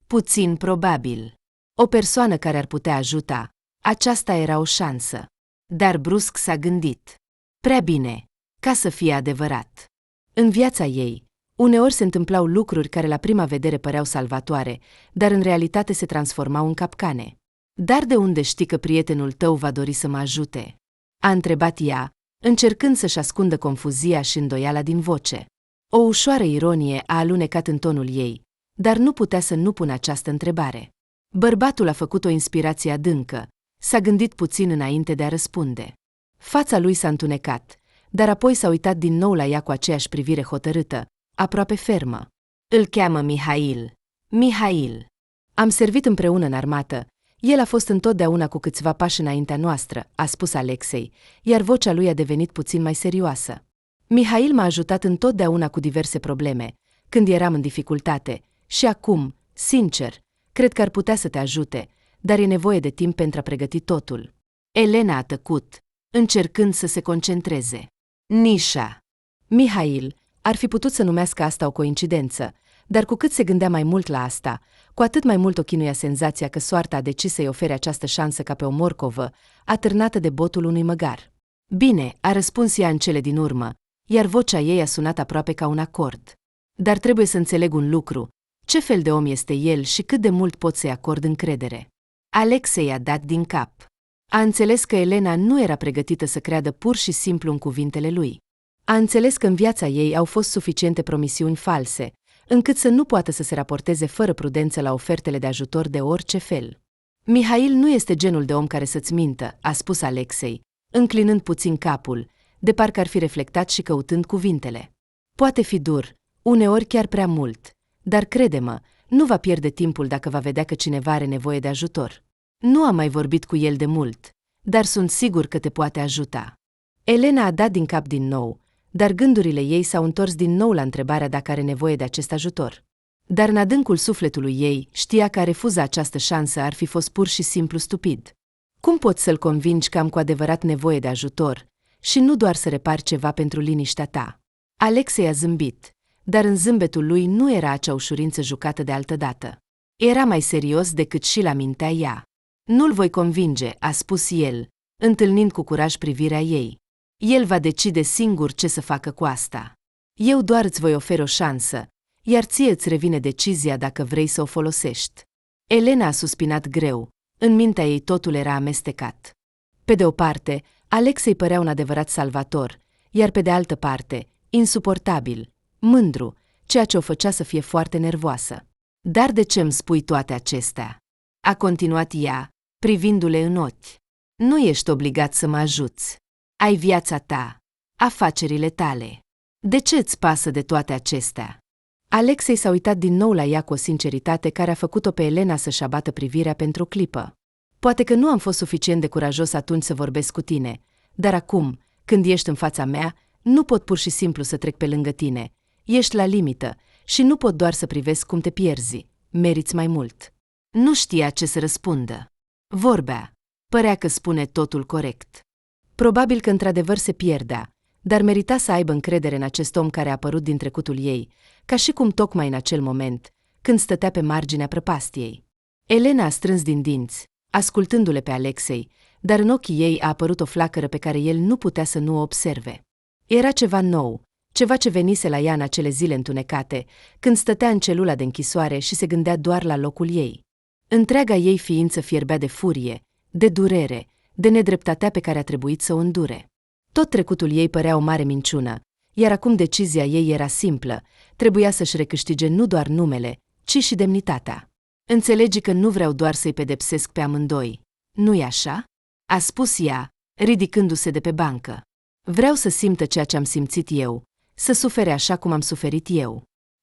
Speaker 1: Puțin probabil. O persoană care ar putea ajuta, aceasta era o șansă. Dar brusc s-a gândit. Prea bine, ca să fie adevărat. În viața ei, uneori se întâmplau lucruri care la prima vedere păreau salvatoare, dar în realitate se transformau în capcane. Dar de unde știi că prietenul tău va dori să mă ajute? A întrebat ea, încercând să-și ascundă confuzia și îndoiala din voce. O ușoară ironie a alunecat în tonul ei, dar nu putea să nu pună această întrebare. Bărbatul a făcut o inspirație adâncă, s-a gândit puțin înainte de a răspunde. Fața lui s-a întunecat, dar apoi s-a uitat din nou la ea cu aceeași privire hotărâtă, aproape fermă. Îl cheamă Mihail. Mihail. Am servit împreună în armată. El a fost întotdeauna cu câțiva pași înaintea noastră, a spus Alexei, iar vocea lui a devenit puțin mai serioasă. Mihail m-a ajutat întotdeauna cu diverse probleme, când eram în dificultate, și acum, sincer, cred că ar putea să te ajute, dar e nevoie de timp pentru a pregăti totul. Elena a tăcut, încercând să se concentreze. Nișa. Mihail ar fi putut să numească asta o coincidență, dar cu cât se gândea mai mult la asta, cu atât mai mult o chinuia senzația că soarta a decis să-i ofere această șansă ca pe o morcovă, atârnată de botul unui măgar. Bine, a răspuns ea în cele din urmă, iar vocea ei a sunat aproape ca un acord. Dar trebuie să înțeleg un lucru, ce fel de om este el și cât de mult pot să-i acord încredere. Alexei a dat din cap. A înțeles că Elena nu era pregătită să creadă pur și simplu în cuvintele lui. A înțeles că în viața ei au fost suficiente promisiuni false, încât să nu poată să se raporteze fără prudență la ofertele de ajutor de orice fel. Mihail nu este genul de om care să-ți mintă, a spus Alexei, înclinând puțin capul, de parcă ar fi reflectat și căutând cuvintele. Poate fi dur, uneori chiar prea mult, dar crede-mă, nu va pierde timpul dacă va vedea că cineva are nevoie de ajutor. Nu am mai vorbit cu el de mult, dar sunt sigur că te poate ajuta. Elena a dat din cap din nou, dar gândurile ei s-au întors din nou la întrebarea dacă are nevoie de acest ajutor. Dar în adâncul sufletului ei știa că a refuza această șansă ar fi fost pur și simplu stupid. Cum poți să-l convingi că am cu adevărat nevoie de ajutor și nu doar să repari ceva pentru liniștea ta? Alexei a zâmbit, dar în zâmbetul lui nu era acea ușurință jucată de altădată. Era mai serios decât și la mintea ea. Nu-l voi convinge, a spus el, întâlnind cu curaj privirea ei. El va decide singur ce să facă cu asta. Eu doar îți voi oferi o șansă, iar ție îți revine decizia dacă vrei să o folosești. Elena a suspinat greu, în mintea ei totul era amestecat. Pe de o parte, Alexei părea un adevărat salvator, iar pe de altă parte, insuportabil, mândru, ceea ce o făcea să fie foarte nervoasă. Dar de ce îmi spui toate acestea? A continuat ea, privindu-le în ochi. Nu ești obligat să mă ajuți. Ai viața ta, afacerile tale. De ce îți pasă de toate acestea? Alexei s-a uitat din nou la ea cu o sinceritate care a făcut-o pe Elena să-și abată privirea pentru o clipă. Poate că nu am fost suficient de curajos atunci să vorbesc cu tine, dar acum, când ești în fața mea, nu pot pur și simplu să trec pe lângă tine. Ești la limită și nu pot doar să privesc cum te pierzi. Meriți mai mult. Nu știa ce să răspundă. Vorbea. Părea că spune totul corect. Probabil că într-adevăr se pierdea, dar merita să aibă încredere în acest om care a apărut din trecutul ei, ca și cum tocmai în acel moment, când stătea pe marginea prăpastiei. Elena a strâns din dinți, ascultându-le pe Alexei, dar în ochii ei a apărut o flacără pe care el nu putea să nu o observe. Era ceva nou, ceva ce venise la ea în acele zile întunecate, când stătea în celula de închisoare și se gândea doar la locul ei. Întreaga ei ființă fierbea de furie, de durere, de nedreptatea pe care a trebuit să o îndure. Tot trecutul ei părea o mare minciună, iar acum decizia ei era simplă, trebuia să-și recâștige nu doar numele, ci și demnitatea. Înțelegi că nu vreau doar să-i pedepsesc pe amândoi, nu-i așa? A spus ea, ridicându-se de pe bancă. Vreau să simtă ceea ce am simțit eu, să sufere așa cum am suferit eu.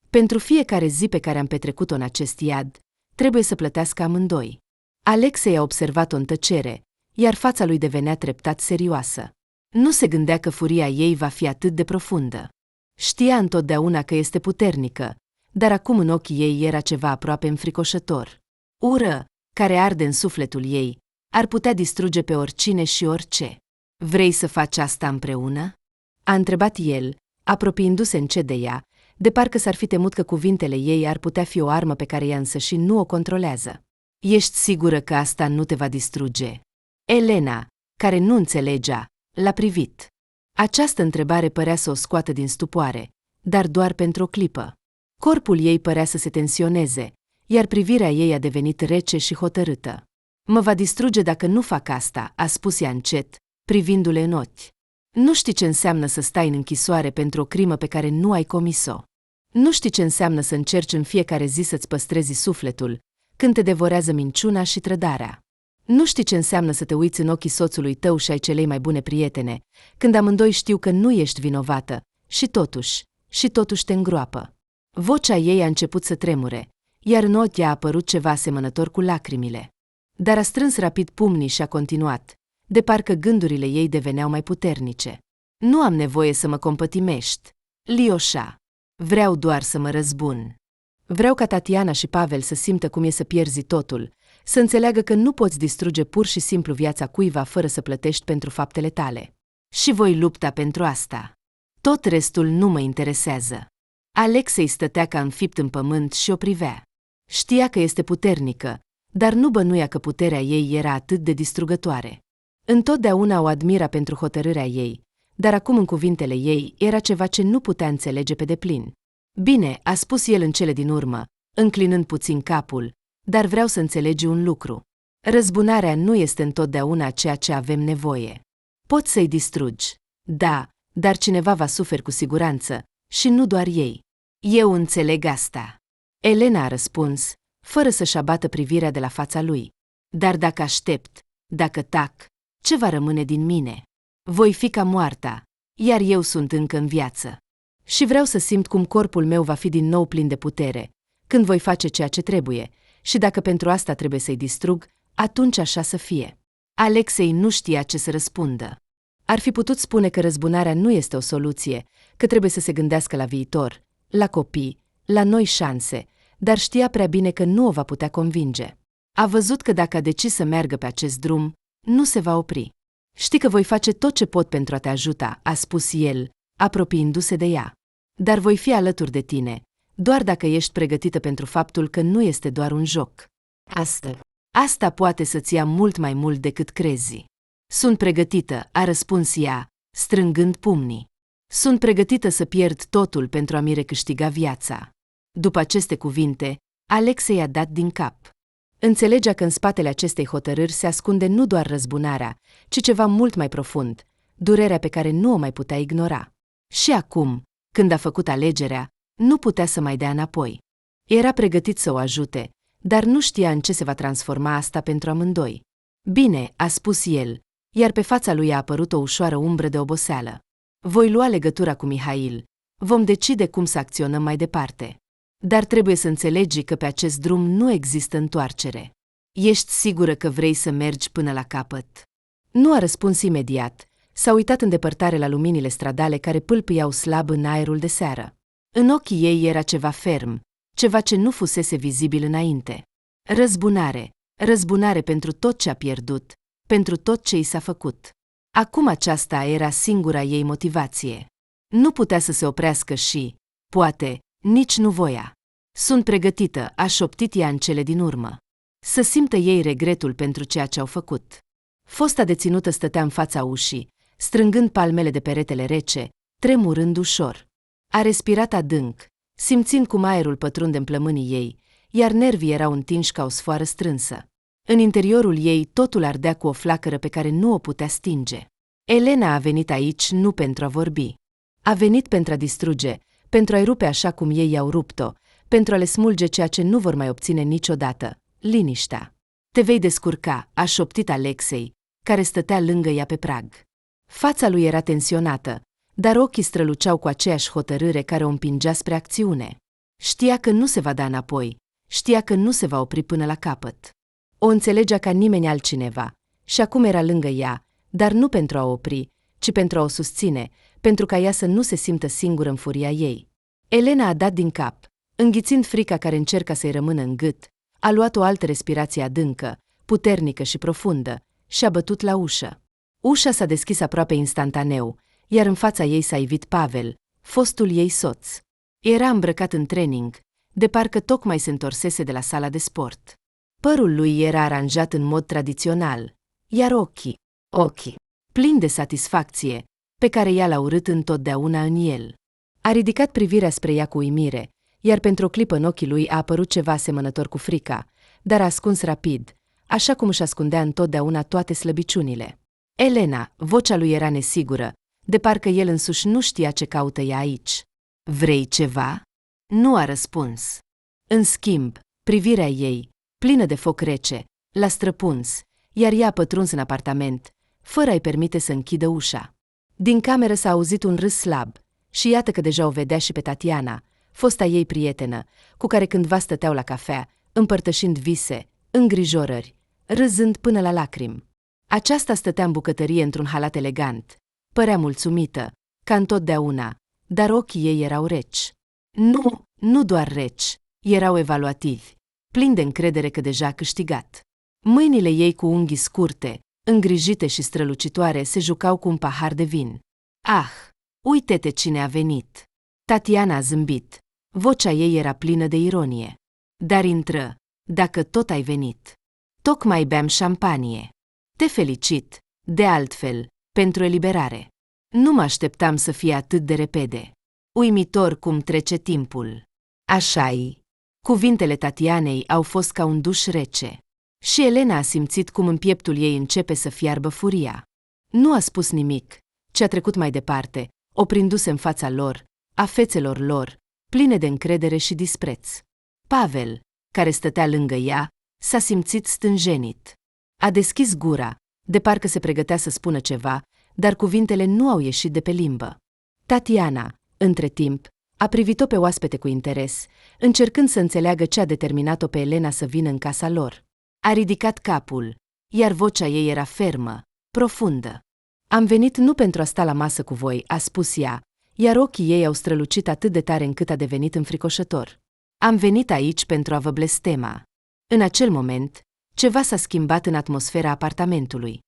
Speaker 1: Pentru fiecare zi pe care am petrecut-o în acest iad, trebuie să plătească amândoi. Alexei a observat-o în tăcere, iar fața lui devenea treptat serioasă. Nu se gândea că furia ei va fi atât de profundă. Știa întotdeauna că este puternică, dar acum în ochii ei era ceva aproape înfricoșător. Ură, care arde în sufletul ei, ar putea distruge pe oricine și orice. Vrei să faci asta împreună? A întrebat el, apropiindu-se încet de ea, de parcă s-ar fi temut că cuvintele ei ar putea fi o armă pe care ea însăși nu o controlează. Ești sigură că asta nu te va distruge? Elena, care nu înțelegea, l-a privit. Această întrebare părea să o scoată din stupoare, dar doar pentru o clipă. Corpul ei părea să se tensioneze, iar privirea ei a devenit rece și hotărâtă. Mă va distruge dacă nu fac asta, a spus ea încet, privindu-le în ochi. Nu știi ce înseamnă să stai în închisoare pentru o crimă pe care nu ai comis-o. Nu știi ce înseamnă să încerci în fiecare zi să-ți păstrezi sufletul, când te devorează minciuna și trădarea. Nu știi ce înseamnă să te uiți în ochii soțului tău și ai celei mai bune prietene, când amândoi știu că nu ești vinovată, și totuși te îngroapă. Vocea ei a început să tremure, iar în ochi a apărut ceva asemănător cu lacrimile. Dar a strâns rapid pumnii și a continuat, de parcă gândurile ei deveneau mai puternice. Nu am nevoie să mă compătimești, Lioșa. Vreau doar să mă răzbun. Vreau ca Tatiana și Pavel să simtă cum e să pierzi totul, să înțeleagă că nu poți distruge pur și simplu viața cuiva fără să plătești pentru faptele tale. Și voi lupta pentru asta. Tot restul nu mă interesează. Alexei stătea ca înfipt în pământ și o privea. Știa că este puternică, dar nu bănuia că puterea ei era atât de distrugătoare. Întotdeauna o admira pentru hotărârea ei, dar acum în cuvintele ei era ceva ce nu putea înțelege pe deplin. Bine, a spus el în cele din urmă, înclinând puțin capul, dar vreau să înțelegi un lucru. Răzbunarea nu este întotdeauna ceea ce avem nevoie. Poți să-i distrugi, da, dar cineva va suferi cu siguranță, și nu doar ei. Eu înțeleg asta. Elena a răspuns, fără să-și abată privirea de la fața lui. Dar dacă aștept, dacă tac, ce va rămâne din mine? Voi fi ca moarta, iar eu sunt încă în viață. Și vreau să simt cum corpul meu va fi din nou plin de putere, când voi face ceea ce trebuie, și dacă pentru asta trebuie să-i distrug, atunci așa să fie. Alexei nu știa ce să răspundă. Ar fi putut spune că răzbunarea nu este o soluție, că trebuie să se gândească la viitor, la copii, la noi șanse, dar știa prea bine că nu o va putea convinge. A văzut că dacă a decis să meargă pe acest drum, nu se va opri. Știi că voi face tot ce pot pentru a te ajuta, a spus el, apropiindu-se de ea. Dar voi fi alături de tine, doar dacă ești pregătită pentru faptul că nu este doar un joc. Asta poate să-ți ia mult mai mult decât crezi. Sunt pregătită, a răspuns ea, strângând pumnii. Sunt pregătită să pierd totul pentru a-mi recâștiga viața. După aceste cuvinte, Alexei a dat din cap. Înțelegea că în spatele acestei hotărâri se ascunde nu doar răzbunarea, ci ceva mult mai profund, durerea pe care nu o mai putea ignora. Și acum, când a făcut alegerea, nu putea să mai dea înapoi. Era pregătit să o ajute, dar nu știa în ce se va transforma asta pentru amândoi. Bine, a spus el, iar pe fața lui a apărut o ușoară umbră de oboseală. Voi lua legătura cu Mihail. Vom decide cum să acționăm mai departe. Dar trebuie să înțelegi că pe acest drum nu există întoarcere. Ești sigură că vrei să mergi până la capăt? Nu a răspuns imediat. S-a uitat în depărtare la luminile stradale care pâlpâiau slab în aerul de seară. În ochii ei era ceva ferm, ceva ce nu fusese vizibil înainte. Răzbunare pentru tot ce a pierdut, pentru tot ce i s-a făcut. Acum aceasta era singura ei motivație. Nu putea să se oprească și, poate, nici nu voia. Sunt pregătită, a șoptit ea în cele din urmă. Să simtă ei regretul pentru ceea ce au făcut. Fosta deținută stătea în fața ușii, strângând palmele de peretele rece, tremurând ușor. A respirat adânc, simțind cum aerul pătrunde în plămânii ei, iar nervii erau întinși ca o sfoară strânsă. În interiorul ei totul ardea cu o flacără pe care nu o putea stinge. Elena a venit aici nu pentru a vorbi. A venit pentru a distruge, pentru a-i rupe așa cum ei i-au rupt-o, pentru a le smulge ceea ce nu vor mai obține niciodată, liniștea. Te vei descurca, a șoptit Alexei, care stătea lângă ea pe prag. Fața lui era tensionată, dar ochii străluceau cu aceeași hotărâre care o împingea spre acțiune. Știa că nu se va da înapoi, știa că nu se va opri până la capăt. O înțelegea ca nimeni altcineva și acum era lângă ea, dar nu pentru a o opri, ci pentru a o susține, pentru ca ea să nu se simtă singură în furia ei. Elena a dat din cap, înghițind frica care încerca să-i rămână în gât, a luat o altă respirație adâncă, puternică și profundă, și a bătut la ușă. Ușa s-a deschis aproape instantaneu, iar în fața ei s-a ivit Pavel, fostul ei soț. Era îmbrăcat în training, de parcă tocmai se întorsese de la sala de sport. Părul lui era aranjat în mod tradițional, iar ochii, plini de satisfacție, pe care ea l-a urât întotdeauna în el. A ridicat privirea spre ea cu uimire, iar pentru o clipă în ochii lui a apărut ceva asemănător cu frica, dar a ascuns rapid, așa cum își ascundea întotdeauna toate slăbiciunile. Elena, vocea lui era nesigură, de parcă el însuși nu știa ce caută ea aici. Vrei ceva? Nu a răspuns. În schimb, privirea ei, plină de foc rece, l-a străpuns, iar ea a pătruns în apartament, fără a-i permite să închidă ușa. Din cameră s-a auzit un râs slab și iată că deja o vedea și pe Tatiana, fosta ei prietenă, cu care cândva stăteau la cafea, împărtășind vise, îngrijorări, râzând până la lacrimi. Aceasta stătea în bucătărie într-un halat elegant, părea mulțumită, ca întotdeauna, dar ochii ei erau reci. Nu doar reci, erau evaluativi, plini de încredere că deja a câștigat. Mâinile ei cu unghii scurte, îngrijite și strălucitoare, se jucau cu un pahar de vin. Ah, uite-te cine a venit! Tatiana a zâmbit. Vocea ei era plină de ironie. Dar intră, dacă tot ai venit. Tocmai beam șampanie. Te felicit, de altfel, pentru eliberare. Nu mă așteptam să fie atât de repede. Uimitor cum trece timpul. Așa-i. Cuvintele Tatianei au fost ca un duș rece. Și Elena a simțit cum în pieptul ei începe să fiarbă furia. Nu a spus nimic, ci a trecut mai departe, oprindu-se în fața lor, a fețelor lor, pline de încredere și dispreț. Pavel, care stătea lângă ea, s-a simțit stânjenit. A deschis gura, de parcă se pregătea să spună ceva, dar cuvintele nu au ieșit de pe limbă. Tatiana, între timp, a privit-o pe oaspete cu interes, încercând să înțeleagă ce a determinat-o pe Elena să vină în casa lor. A ridicat capul, iar vocea ei era fermă, profundă. Am venit nu pentru a sta la masă cu voi, a spus ea, iar ochii ei au strălucit atât de tare încât a devenit înfricoșător. Am venit aici pentru a vă blestema. În acel moment, ceva s-a schimbat în atmosfera apartamentului.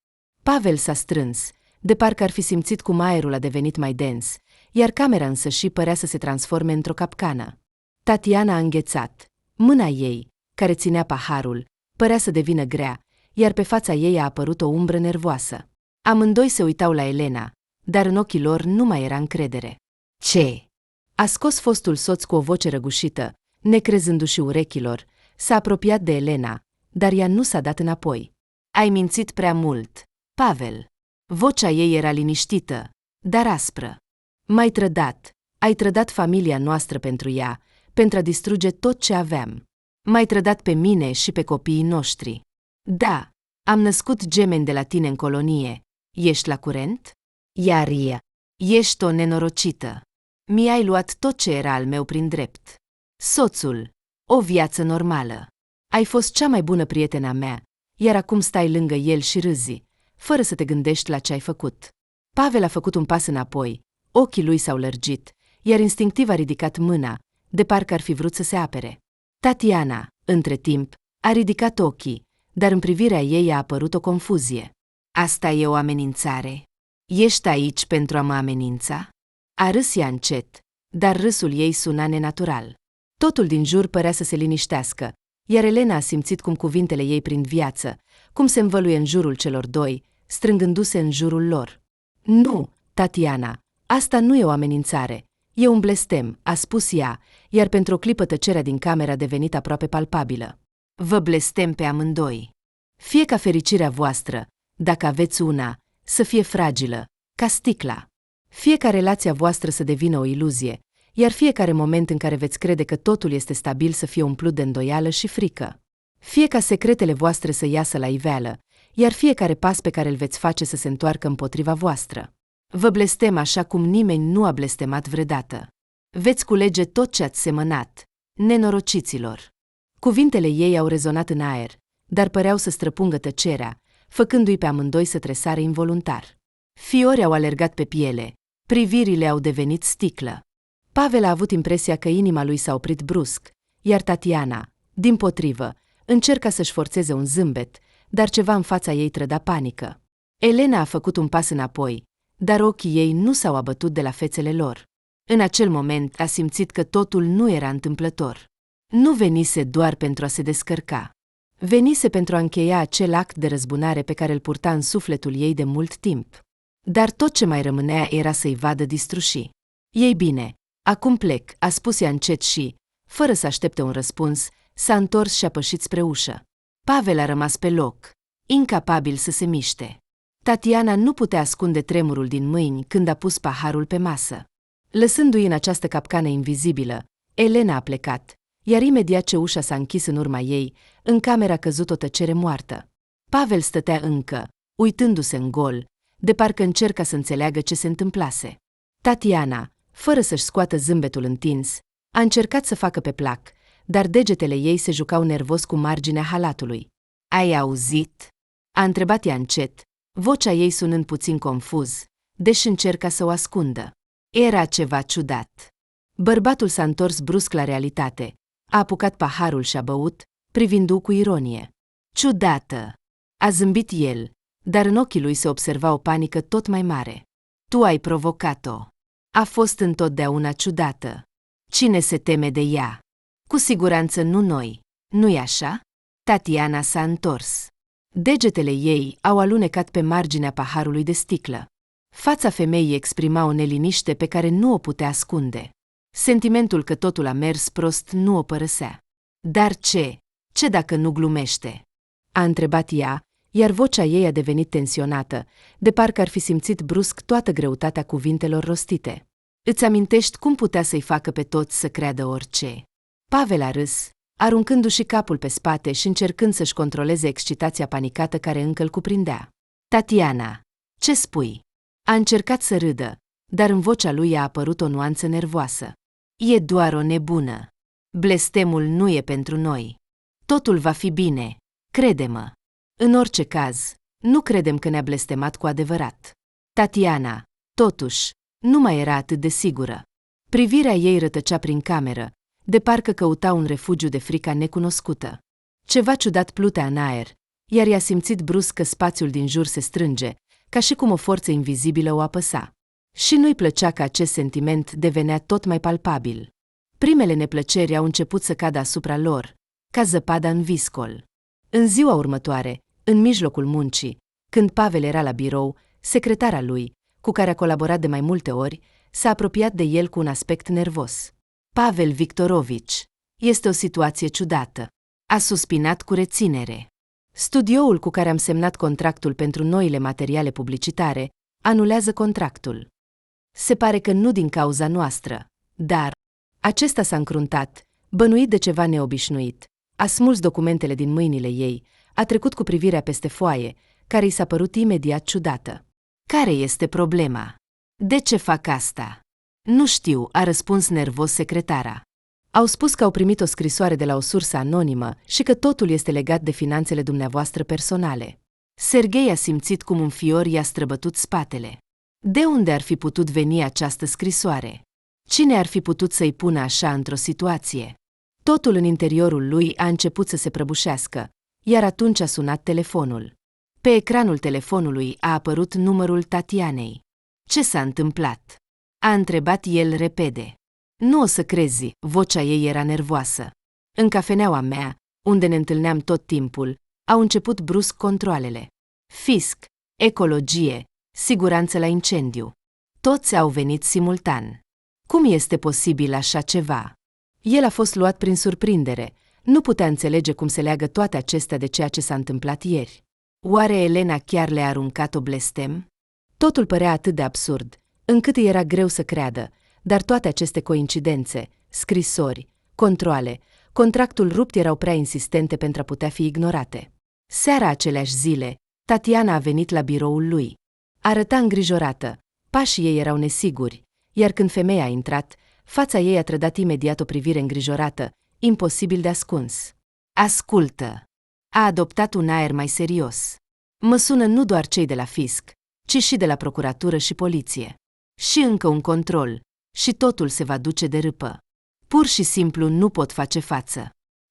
Speaker 1: Pavel s-a strâns, de parcă ar fi simțit cum aerul a devenit mai dens, iar camera însăși părea să se transforme într-o capcană. Tatiana a înghețat. Mâna ei, care ținea paharul, părea să devină grea, iar pe fața ei a apărut o umbră nervoasă. Amândoi se uitau la Elena, dar în ochii lor nu mai era încredere. Ce? A scos fostul soț cu o voce răgușită, necrezându-și urechilor, s-a apropiat de Elena, dar ea nu s-a dat înapoi. Ai mințit prea mult, Pavel. Vocea ei era liniștită, dar aspră. M-ai trădat, ai trădat familia noastră pentru ea, pentru a distruge tot ce aveam. M-ai trădat pe mine și pe copiii noștri. Da, am născut gemeni de la tine în colonie. Ești la curent? Iar ea. Ești o nenorocită. Mi-ai luat tot ce era al meu prin drept. Soțul. O viață normală. Ai fost cea mai bună prietena mea, iar acum stai lângă el și râzi, fără să te gândești la ce ai făcut. Pavel a făcut un pas înapoi, ochii lui s-au lărgit, iar instinctiv a ridicat mâna, de parcă ar fi vrut să se apere. Tatiana, între timp, a ridicat ochii, dar în privirea ei a apărut o confuzie. Asta e o amenințare? Ești aici pentru a mă amenința? A râs ea încet, dar râsul ei suna nenatural. Totul din jur părea să se liniștească, iar Elena a simțit cum cuvintele ei prind viață, cum se învăluie în jurul celor doi, strângându-se în jurul lor. Nu, Tatiana, asta nu e o amenințare, e un blestem, a spus ea, iar pentru o clipă tăcerea din cameră a devenit aproape palpabilă. Vă blestem pe amândoi. Fie ca fericirea voastră, dacă aveți una, să fie fragilă, ca sticla. Fie ca relația voastră să devină o iluzie, iar fiecare moment în care veți crede că totul este stabil să fie umplut de îndoială și frică. Fie ca secretele voastre să iasă la iveală, iar fiecare pas pe care îl veți face să se întoarcă împotriva voastră. Vă blestem așa cum nimeni nu a blestemat vreodată. Veți culege tot ce ați semănat, nenorociților. Cuvintele ei au rezonat în aer, dar păreau să străpungă tăcerea, făcându-i pe amândoi să tresare involuntar. Fiori au alergat pe piele, privirile au devenit sticlă. Pavel a avut impresia că inima lui s-a oprit brusc, iar Tatiana, dimpotrivă, încerca să-și forțeze un zâmbet, dar ceva în fața ei trăda panică. Elena a făcut un pas înapoi, dar ochii ei nu s-au abătut de la fețele lor. În acel moment a simțit că totul nu era întâmplător. Nu venise doar pentru a se descărca. Venise pentru a încheia acel act de răzbunare pe care îl purta în sufletul ei de mult timp. Dar tot ce mai rămânea era să-i vadă distruși. Ei bine, acum plec, a spus ea încet și, fără să aștepte un răspuns, s-a întors și a pășit spre ușă. Pavel a rămas pe loc, incapabil să se miște. Tatiana nu putea ascunde tremurul din mâini când a pus paharul pe masă. Lăsându-i în această capcană invizibilă, Elena a plecat, iar imediat ce ușa s-a închis în urma ei, în cameră a căzut o tăcere moartă. Pavel stătea încă, uitându-se în gol, de parcă încerca să înțeleagă ce se întâmplase. Tatiana, fără să-și scoată zâmbetul întins, a încercat să facă pe plac, dar degetele ei se jucau nervos cu marginea halatului. Ai auzit?" a întrebat ea încet, vocea ei sunând puțin confuz, deși încerca să o ascundă. Era ceva ciudat. Bărbatul s-a întors brusc la realitate, a apucat paharul și a băut, privindu-o cu ironie. Ciudată! A zâmbit el, dar în ochii lui se observa o panică tot mai mare. Tu ai provocat-o. A fost întotdeauna ciudată. Cine se teme de ea? Cu siguranță nu noi, nu-i așa? Tatiana s-a întors. Degetele ei au alunecat pe marginea paharului de sticlă. Fața femeii exprima o neliniște pe care nu o putea ascunde. Sentimentul că totul a mers prost nu o părăsea. Dar ce? Ce dacă nu glumește? A întrebat ea, iar vocea ei a devenit tensionată, de parcă ar fi simțit brusc toată greutatea cuvintelor rostite. Îți amintești cum putea să-i facă pe toți să creadă orice? Pavel a râs, aruncându-și capul pe spate și încercând să-și controleze excitația panicată care încă îl cuprindea. Tatiana, ce spui? A încercat să râdă, dar în vocea lui a apărut o nuanță nervoasă. E doar o nebună. Blestemul nu e pentru noi. Totul va fi bine, crede-mă. În orice caz, nu credem că ne-a blestemat cu adevărat. Tatiana, totuși, nu mai era atât de sigură. Privirea ei rătăcea prin cameră, de parcă căuta un refugiu de frica necunoscută. Ceva ciudat plutea în aer, iar i-a simțit brusc că spațiul din jur se strânge, ca și cum o forță invizibilă o apăsa. Și nu-i plăcea că acest sentiment devenea tot mai palpabil. Primele neplăceri au început să cadă asupra lor, ca zăpada în viscol. În ziua următoare, în mijlocul muncii, când Pavel era la birou, secretara lui, cu care a colaborat de mai multe ori, s-a apropiat de el cu un aspect nervos. Pavel Victorovici, este o situație ciudată. A suspinat cu reținere. Studioul cu care am semnat contractul pentru noile materiale publicitare anulează contractul. Se pare că nu din cauza noastră, dar acesta s-a încruntat, bănuit de ceva neobișnuit, a smuls documentele din mâinile ei, a trecut cu privirea peste foaie, care i s-a părut imediat ciudată. Care este problema? De ce fac asta? Nu știu, a răspuns nervos secretara. Au spus că au primit o scrisoare de la o sursă anonimă și că totul este legat de finanțele dumneavoastră personale. Serghei a simțit cum un fior i-a străbătut spatele. De unde ar fi putut veni această scrisoare? Cine ar fi putut să-i pună așa într-o situație? Totul în interiorul lui a început să se prăbușească, iar atunci a sunat telefonul. Pe ecranul telefonului a apărut numărul Tatianei. Ce s-a întâmplat? A întrebat el repede. Nu o să crezi, vocea ei era nervoasă. În cafeneaua mea, unde ne întâlneam tot timpul, au început brusc controalele. Fisc, ecologie, siguranță la incendiu. Toți au venit simultan. Cum este posibil așa ceva? El a fost luat prin surprindere, nu putea înțelege cum se leagă toate acestea de ceea ce s-a întâmplat ieri. Oare Elena chiar le-a aruncat o blestem? Totul părea atât de absurd, încât îi era greu să creadă, dar toate aceste coincidențe, scrisori, controale, contractul rupt erau prea insistente pentru a putea fi ignorate. Seara aceleași zile, Tatiana a venit la biroul lui. Arăta îngrijorată, pașii ei erau nesiguri, iar când femeia a intrat, fața ei a trădat imediat o privire îngrijorată, imposibil de ascuns. Ascultă! A adoptat un aer mai serios. Mă sună nu doar cei de la fisc, ci și de la procuratură și poliție. Și încă un control, și totul se va duce de râpă. Pur și simplu nu pot face față.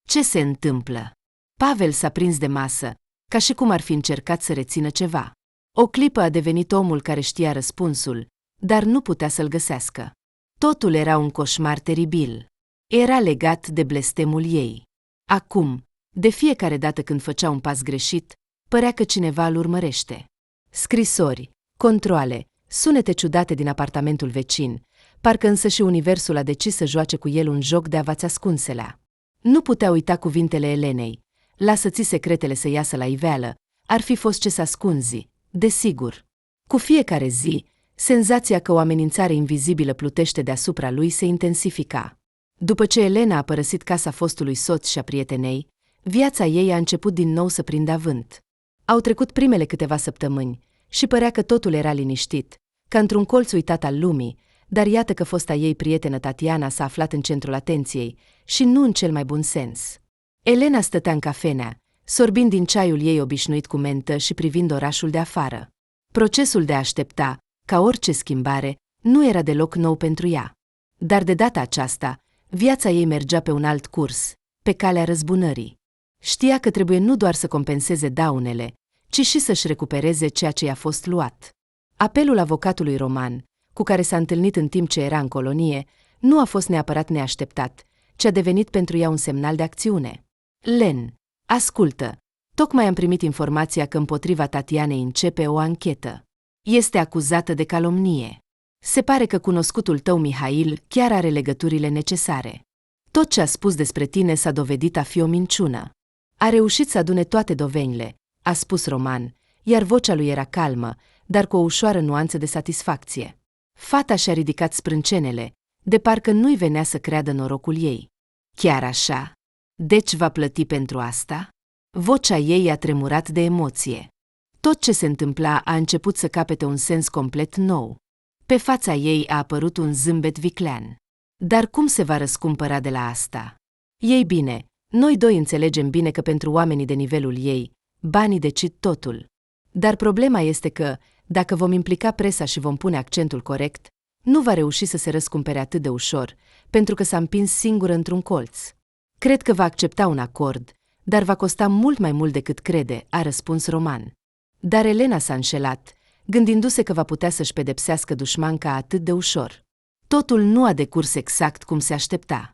Speaker 1: Ce se întâmplă? Pavel s-a prins de masă, ca și cum ar fi încercat să rețină ceva. O clipă a devenit omul care știa răspunsul, dar nu putea să-l găsească. Totul era un coșmar teribil. Era legat de blestemul ei. Acum, de fiecare dată când făcea un pas greșit, părea că cineva îl urmărește. Scrisori, controale, sunete ciudate din apartamentul vecin, parcă însă și universul a decis să joace cu el un joc de a-ți ascunselea. Nu putea uita cuvintele Elenei. Lasă-ți secretele să iasă la iveală, ar fi fost ce să ascunzi, desigur. Cu fiecare zi, senzația că o amenințare invizibilă plutește deasupra lui se intensifica. După ce Elena a părăsit casa fostului soț și a prietenei, viața ei a început din nou să prindă avânt. Au trecut primele câteva săptămâni și părea că totul era liniștit, ca într-un colț uitat al lumii, dar iată că fosta ei prietenă Tatiana s-a aflat în centrul atenției și nu în cel mai bun sens. Elena stătea în cafenea, sorbind din ceaiul ei obișnuit cu mentă și privind orașul de afară. Procesul de a aștepta, ca orice schimbare, nu era deloc nou pentru ea. Dar de data aceasta, viața ei mergea pe un alt curs, pe calea răzbunării. Știa că trebuie nu doar să compenseze daunele, ci și să-și recupereze ceea ce i-a fost luat. Apelul avocatului Roman, cu care s-a întâlnit în timp ce era în colonie, nu a fost neapărat neașteptat, ci a devenit pentru ea un semnal de acțiune. Len, ascultă, tocmai am primit informația că împotriva Tatianei începe o anchetă. Este acuzată de calomnie. Se pare că cunoscutul tău Mihail chiar are legăturile necesare. Tot ce a spus despre tine s-a dovedit a fi o minciună. A reușit să adune toate dovenile, a spus Roman, iar vocea lui era calmă, dar cu o ușoară nuanță de satisfacție. Fata și-a ridicat sprâncenele, de parcă nu-i venea să creadă norocul ei. Chiar așa? Deci va plăti pentru asta? Vocea ei a tremurat de emoție. Tot ce se întâmpla a început să capete un sens complet nou. Pe fața ei a apărut un zâmbet viclean. Dar cum se va răscumpăra de la asta? Ei bine, noi doi înțelegem bine că pentru oamenii de nivelul ei, banii decid totul. Dar problema este că, dacă vom implica presa și vom pune accentul corect, nu va reuși să se răscumpere atât de ușor, pentru că s-a împins singură într-un colț. Cred că va accepta un acord, dar va costa mult mai mult decât crede, a răspuns Roman. Dar Elena s-a înșelat, gândindu-se că va putea să-și pedepsească dușmanca atât de ușor. Totul nu a decurs exact cum se aștepta.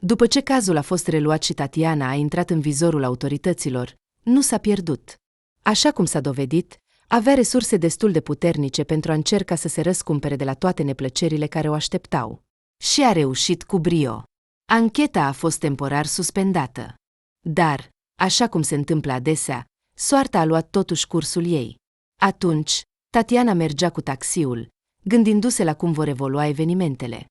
Speaker 1: După ce cazul a fost reluat și Tatiana a intrat în vizorul autorităților, nu s-a pierdut. Așa cum s-a dovedit, avea resurse destul de puternice pentru a încerca să se răscumpere de la toate neplăcerile care o așteptau. Și a reușit cu brio. Ancheta a fost temporar suspendată. Dar, așa cum se întâmplă adesea, soarta a luat totuși cursul ei. Atunci, Tatiana mergea cu taxiul, gândindu-se la cum vor evolua evenimentele.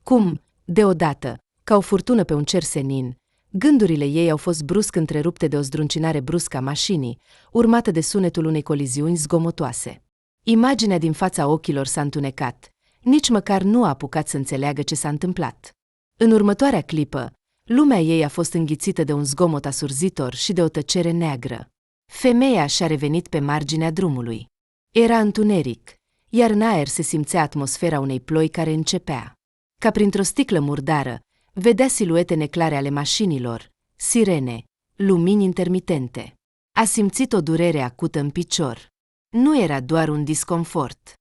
Speaker 1: Cum, deodată, ca o furtună pe un cer senin, gândurile ei au fost brusc întrerupte de o zdruncinare bruscă a mașinii, urmată de sunetul unei coliziuni zgomotoase. Imaginea din fața ochilor s-a întunecat, nici măcar nu a apucat să înțeleagă ce s-a întâmplat. În următoarea clipă, lumea ei a fost înghițită de un zgomot asurzitor și de o tăcere neagră. Femeia și-a revenit pe marginea drumului. Era întuneric, iar în aer se simțea atmosfera unei ploi care începea. Ca printr-o sticlă murdară, vedea siluete neclare ale mașinilor, sirene, lumini intermitente. A simțit o durere acută în picior. Nu era doar un disconfort.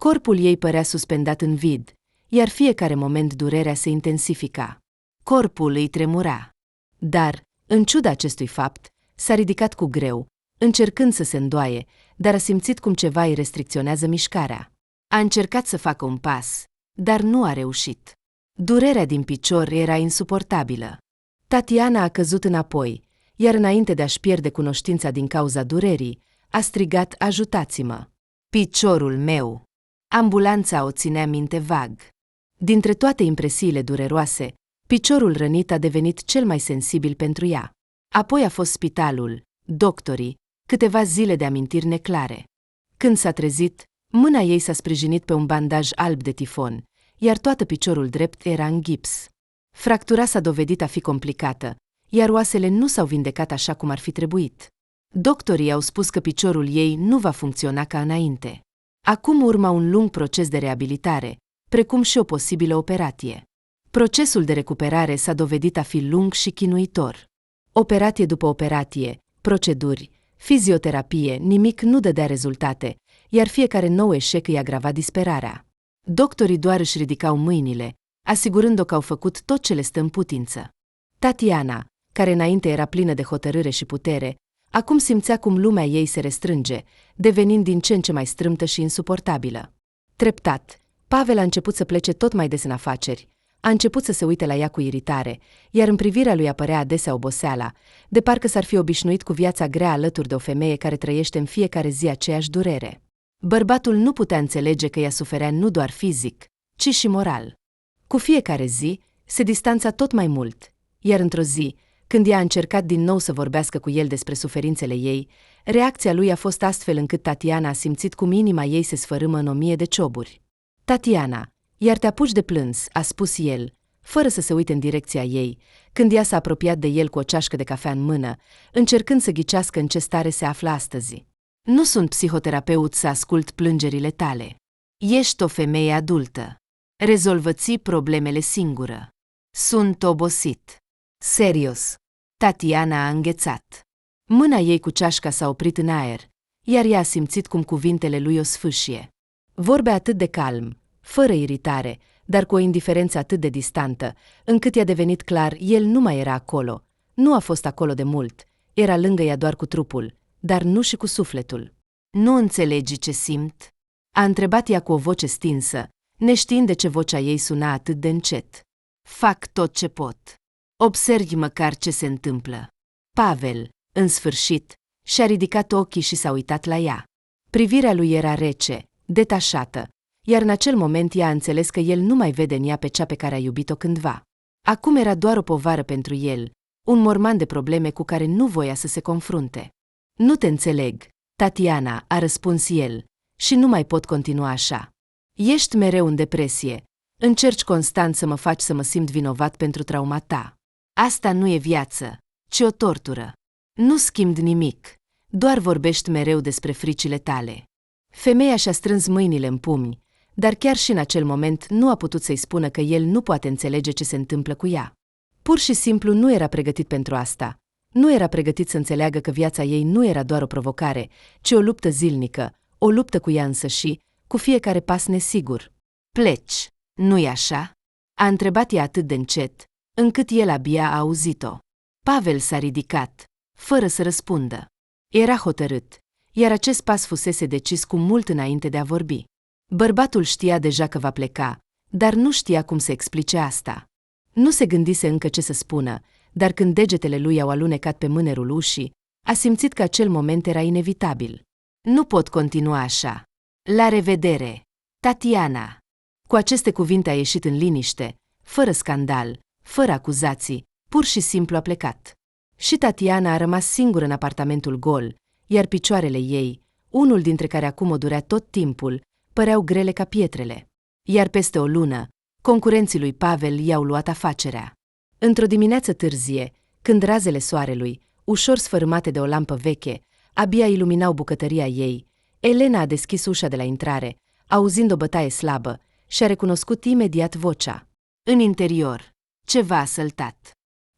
Speaker 1: Corpul ei părea suspendat în vid, iar fiecare moment durerea se intensifica. Corpul îi tremura. Dar, în ciuda acestui fapt, s-a ridicat cu greu, încercând să se îndoaie, dar a simțit cum ceva îi restricționează mișcarea. A încercat să facă un pas, dar nu a reușit. Durerea din picior era insuportabilă. Tatiana a căzut înapoi, iar înainte de a-și pierde cunoștința din cauza durerii, a strigat: "Ajutați-mă! Piciorul meu!" Ambulanța o ținea minte vag. Dintre toate impresiile dureroase, piciorul rănit a devenit cel mai sensibil pentru ea. Apoi a fost spitalul, doctorii, câteva zile de amintiri neclare. Când s-a trezit, mâna ei s-a sprijinit pe un bandaj alb de tifon, iar toată piciorul drept era în gips. Fractura s-a dovedit a fi complicată, iar oasele nu s-au vindecat așa cum ar fi trebuit. Doctorii au spus că piciorul ei nu va funcționa ca înainte. Acum urma un lung proces de reabilitare, precum și o posibilă operație. Procesul de recuperare s-a dovedit a fi lung și chinuitor. Operație după operație, proceduri, fizioterapie, nimic nu dădea rezultate, iar fiecare nou eșec îi agrava disperarea. Doctorii doar își ridicau mâinile, asigurând-o că au făcut tot ce le stă în putință. Tatiana, care înainte era plină de hotărâre și putere, acum simțea cum lumea ei se restrânge, devenind din ce în ce mai strâmtă și insuportabilă. Treptat, Pavel a început să plece tot mai des în afaceri, a început să se uite la ea cu iritare, iar în privirea lui apărea adesea oboseala, de parcă s-ar fi obișnuit cu viața grea alături de o femeie care trăiește în fiecare zi aceeași durere. Bărbatul nu putea înțelege că ea suferea nu doar fizic, ci și moral. Cu fiecare zi, se distanța tot mai mult, iar într-o zi, când ea a încercat din nou să vorbească cu el despre suferințele ei, reacția lui a fost astfel încât Tatiana a simțit cum inima ei se sfărâmă în 1000 de cioburi. "Tatiana, iar te apuci de plâns," a spus el, fără să se uite în direcția ei, când ea s-a apropiat de el cu o ceașcă de cafea în mână, încercând să ghicească în ce stare se află astăzi. "Nu sunt psihoterapeut să ascult plângerile tale. Ești o femeie adultă. Rezolvă-ți problemele singură. Sunt obosit." "Serios." Tatiana a înghețat. Mâna ei cu ceașca s-a oprit în aer, iar ea a simțit cum cuvintele lui o sfâșie. Vorbea atât de calm, fără iritare, dar cu o indiferență atât de distantă, încât i-a devenit clar, el nu mai era acolo, nu a fost acolo de mult, era lângă ea doar cu trupul, dar nu și cu sufletul. "Nu înțelegi ce simt?" a întrebat ea cu o voce stinsă, neștiind de ce vocea ei suna atât de încet. "Fac tot ce pot. Observi măcar ce se întâmplă." Pavel, în sfârșit, și-a ridicat ochii și s-a uitat la ea. Privirea lui era rece, detașată, iar în acel moment ea a înțeles că el nu mai vede în ea pe cea pe care a iubit-o cândva. Acum era doar o povară pentru el, un morman de probleme cu care nu voia să se confrunte. "Nu te înțeleg, Tatiana," a răspuns el, "și nu mai pot continua așa. Ești mereu în depresie, încerci constant să mă faci să mă simt vinovat pentru trauma ta. Asta nu e viață, ci o tortură. Nu schimbi nimic, doar vorbești mereu despre fricile tale." Femeia și-a strâns mâinile în pumni, dar chiar și în acel moment nu a putut să-i spună că el nu poate înțelege ce se întâmplă cu ea. Pur și simplu nu era pregătit pentru asta. Nu era pregătit să înțeleagă că viața ei nu era doar o provocare, ci o luptă zilnică, o luptă cu ea însăși, cu fiecare pas nesigur. "Pleci, nu-i așa?" a întrebat ea atât de încet, încât el abia a auzit-o. Pavel s-a ridicat, fără să răspundă. Era hotărât, iar acest pas fusese decis cu mult înainte de a vorbi. Bărbatul știa deja că va pleca, dar nu știa cum să explice asta. Nu se gândise încă ce să spună, dar când degetele lui au alunecat pe mânerul ușii, a simțit că acel moment era inevitabil. "Nu pot continua așa. La revedere, Tatiana." Cu aceste cuvinte a ieșit în liniște, fără scandal, fără acuzații, pur și simplu a plecat. Și Tatiana a rămas singură în apartamentul gol, iar picioarele ei, unul dintre care acum o durea tot timpul, păreau grele ca pietrele. Iar peste o lună, concurenții lui Pavel i-au luat afacerea. Într-o dimineață târzie, când razele soarelui, ușor sfărâmate de o lampă veche, abia iluminau bucătăria ei, Elena a deschis ușa de la intrare, auzind o bătaie slabă, și a recunoscut imediat vocea. În interior, ceva a săltat.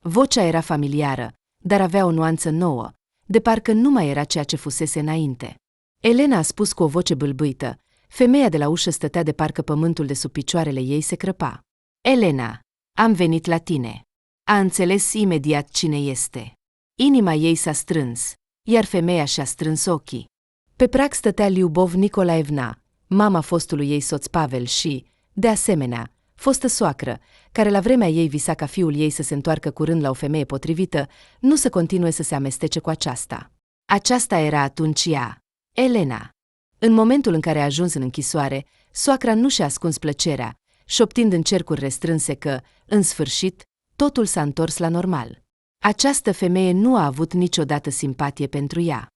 Speaker 1: Vocea era familiară, dar avea o nuanță nouă, de parcă nu mai era ceea ce fusese înainte. Elena a spus cu o voce bâlbâită. Femeia de la ușă stătea de parcă pământul de sub picioarele ei se crăpa. "Elena, am venit la tine." A înțeles imediat cine este. Inima ei s-a strâns, iar femeia și-a strâns ochii. Pe prag stătea Liubov Nicolaevna, mama fostului ei soț Pavel și, de asemenea, Fostă soacră, care la vremea ei visa ca fiul ei să se întoarcă curând la o femeie potrivită, nu să continue să se amestece cu aceasta. Aceasta era atunci ea, Elena. În momentul în care a ajuns în închisoare, soacra nu și-a ascuns plăcerea, șoptind în cercuri restrânse că, în sfârșit, totul s-a întors la normal. Această femeie nu a avut niciodată simpatie pentru ea.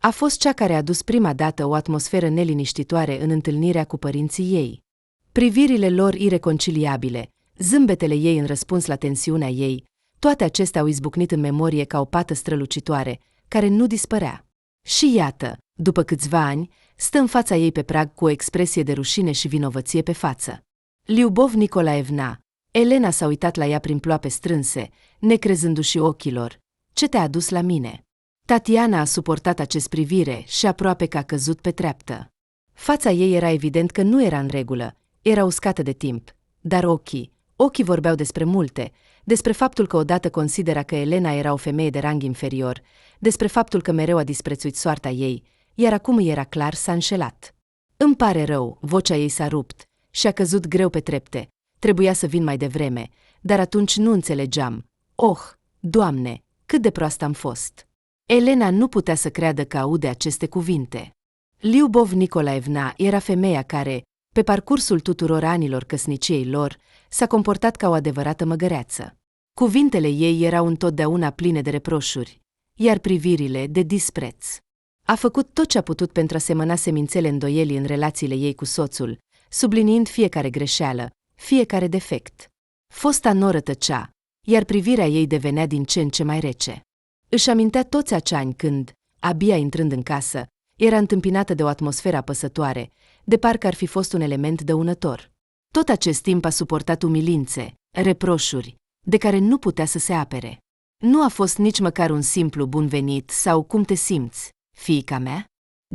Speaker 1: A fost cea care a dus prima dată o atmosferă neliniștitoare în întâlnirea cu părinții ei. Privirile lor ireconciliabile, zâmbetele ei în răspuns la tensiunea ei, toate acestea au izbucnit în memorie ca o pată strălucitoare, care nu dispărea. Și iată, după câțiva ani, stă în fața ei pe prag cu o expresie de rușine și vinovăție pe față. Liubov Nicolaevna, Elena s-a uitat la ea prin ploape strânse, necrezându-și ochilor. Ce te-a adus la mine? Tatiana a suportat acest privire și aproape că a căzut pe treaptă. Fața ei era evident că nu era în regulă, era uscată de timp, dar ochii vorbeau despre multe, despre faptul că odată considera că Elena era o femeie de rang inferior, despre faptul că mereu a disprețuit soarta ei, iar acum îi era clar s-a înșelat. Îmi pare rău, vocea ei s-a rupt și a căzut greu pe trepte. Trebuia să vin mai devreme, dar atunci nu înțelegeam. Oh, Doamne, cât de proastă am fost! Elena nu putea să creadă că aude aceste cuvinte. Liubov Nicolaevna era femeia care, pe parcursul tuturor anilor căsniciei lor, s-a comportat ca o adevărată măgăreață. Cuvintele ei erau întotdeauna pline de reproșuri, iar privirile de dispreț. A făcut tot ce a putut pentru a semăna semințele îndoielii în relațiile ei cu soțul, subliniind fiecare greșeală, fiecare defect. Fosta noră tăcea, iar privirea ei devenea din ce în ce mai rece. Își amintea toți acei ani când, abia intrând în casă, era întâmpinată de o atmosferă apăsătoare, de parcă ar fi fost un element dăunător. Tot acest timp a suportat umilințe, reproșuri, de care nu putea să se apere. Nu a fost nici măcar un simplu bun venit sau cum te simți, fiica mea?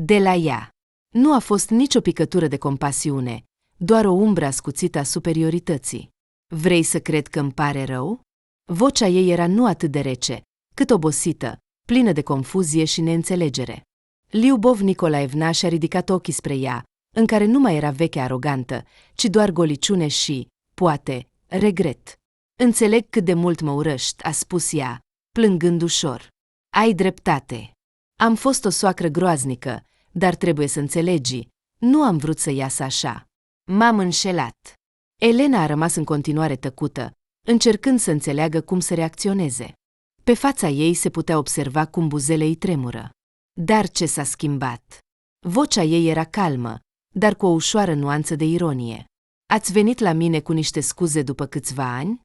Speaker 1: De la ea. Nu a fost nicio picătură de compasiune, doar o umbră ascuțită a superiorității. Vrei să cred că îmi pare rău? Vocea ei era nu atât de rece, cât obosită, plină de confuzie și neînțelegere. Liubov Nicolaevna și-a ridicat ochii spre ea, în care nu mai era vechea arogantă, ci doar goliciune și, poate, regret. Înțeleg cât de mult mă urăști, a spus ea, plângând ușor. Ai dreptate. Am fost o soacră groaznică, dar trebuie să înțelegi, nu am vrut să iasă așa. M-am înșelat. Elena a rămas în continuare tăcută, încercând să înțeleagă cum să reacționeze. Pe fața ei se putea observa cum buzele îi tremură. Dar ce s-a schimbat? Vocea ei era calmă, dar cu o ușoară nuanță de ironie. Ați venit la mine cu niște scuze după câțiva ani?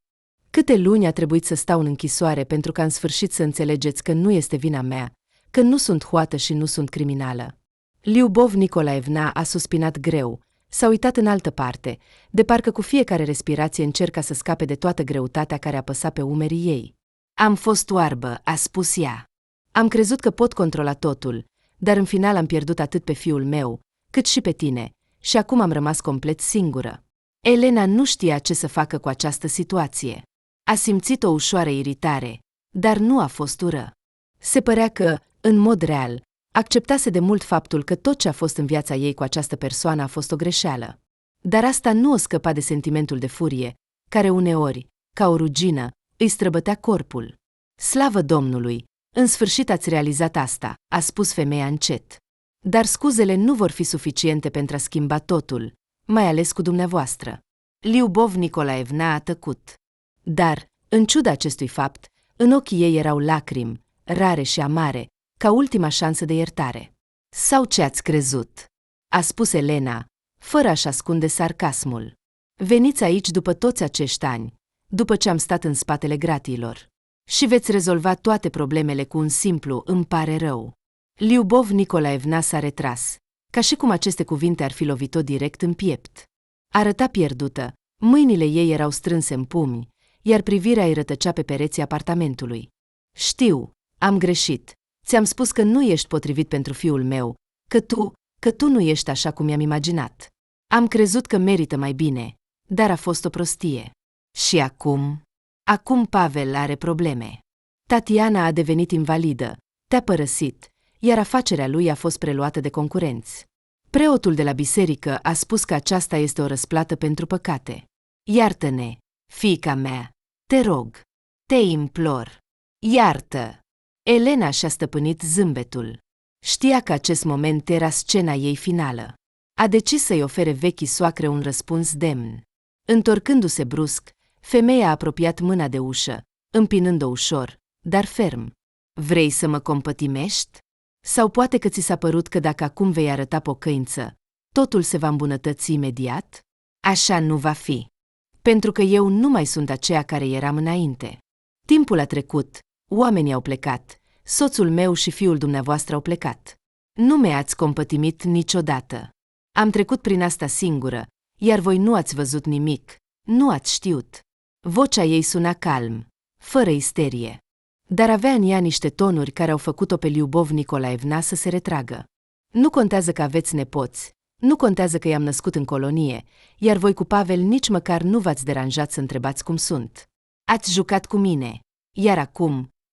Speaker 1: Câte luni a trebuit să stau în închisoare pentru ca în sfârșit să înțelegeți că nu este vina mea, că nu sunt hoată și nu sunt criminală? Liubov Nicolaevna a suspinat greu, s-a uitat în altă parte, de parcă cu fiecare respirație încerca să scape de toată greutatea care apăsa pe umerii ei. Am fost oarbă, a spus ea. Am crezut că pot controla totul, dar în final am pierdut atât pe fiul meu, cât și pe tine, și acum am rămas complet singură. Elena nu știa ce să facă cu această situație. A simțit o ușoară iritare, dar nu a fost ură. Se părea că, în mod real, acceptase de mult faptul că tot ce a fost în viața ei cu această persoană a fost o greșeală. Dar asta nu o scăpa de sentimentul de furie, care uneori, ca o rugină, îi străbătea corpul. Slavă Domnului! În sfârșit ați realizat asta, a spus femeia încet. Dar scuzele nu vor fi suficiente pentru a schimba totul, mai ales cu dumneavoastră. Liubov Nicolaevna a tăcut. Dar, în ciuda acestui fapt, în ochii ei erau lacrimi, rare și amare, ca ultima șansă de iertare. Sau ce ați crezut? A spus Elena, fără a-și ascunde sarcasmul. Veniți aici după toți acești ani, după ce am stat în spatele gratiilor. Și veți rezolva toate problemele cu un simplu îmi pare rău. Liubov Nicolaevna s-a retras, ca și cum aceste cuvinte ar fi lovit-o direct în piept. Arăta pierdută, mâinile ei erau strânse în pumni, iar privirea îi rătăcea pe pereții apartamentului. Știu, am greșit. Ți-am spus că nu ești potrivit pentru fiul meu, că tu nu ești așa cum mi-am imaginat. Am crezut că merită mai bine, dar a fost o prostie. Și acum? Acum Pavel are probleme. Tatiana a devenit invalidă, te-a părăsit, iar afacerea lui a fost preluată de concurenți. Preotul de la biserică a spus că aceasta este o răsplată pentru păcate. Iartă-ne, fiica mea, te rog, te implor. Iartă! Elena și-a stăpânit zâmbetul. Știa că acest moment era scena ei finală. A decis să-i ofere vechii soacre un răspuns demn. Întorcându-se brusc, femeia a apropiat mâna de ușă, împinând-o ușor, dar ferm. Vrei să mă compătimești? Sau poate că ți s-a părut că dacă acum vei arăta pocăință, totul se va îmbunătăți imediat? Așa nu va fi. Pentru că eu nu mai sunt aceea care eram înainte. Timpul a trecut, oamenii au plecat, soțul meu și fiul dumneavoastră au plecat. Nu mi-ați compătimit niciodată. Am trecut prin asta singură, iar voi nu ați văzut nimic, nu ați știut. Vocea ei suna calm, fără isterie. Dar avea în ea niște tonuri care au făcut-o pe Liubov Nicolaevna să se retragă. Nu contează că aveți nepoți, nu contează că i-am născut în colonie, iar voi cu Pavel nici măcar nu v-ați deranjat să întrebați cum sunt. Ați jucat cu mine, iar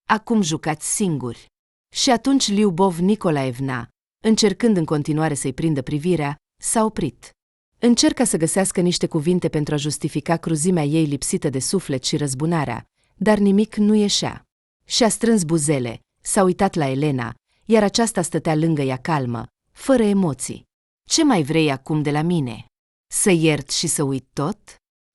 Speaker 1: acum jucați singuri. Și atunci Liubov Nicolaevna, încercând în continuare să-i prindă privirea, s-a oprit. Încerca să găsească niște cuvinte pentru a justifica cruzimea ei lipsită de suflet și răzbunarea, dar nimic nu ieșea. Și-a strâns buzele, s-a uitat la Elena, iar aceasta stătea lângă ea calmă, fără emoții. Ce mai vrei acum de la mine? Să iert și să uit tot?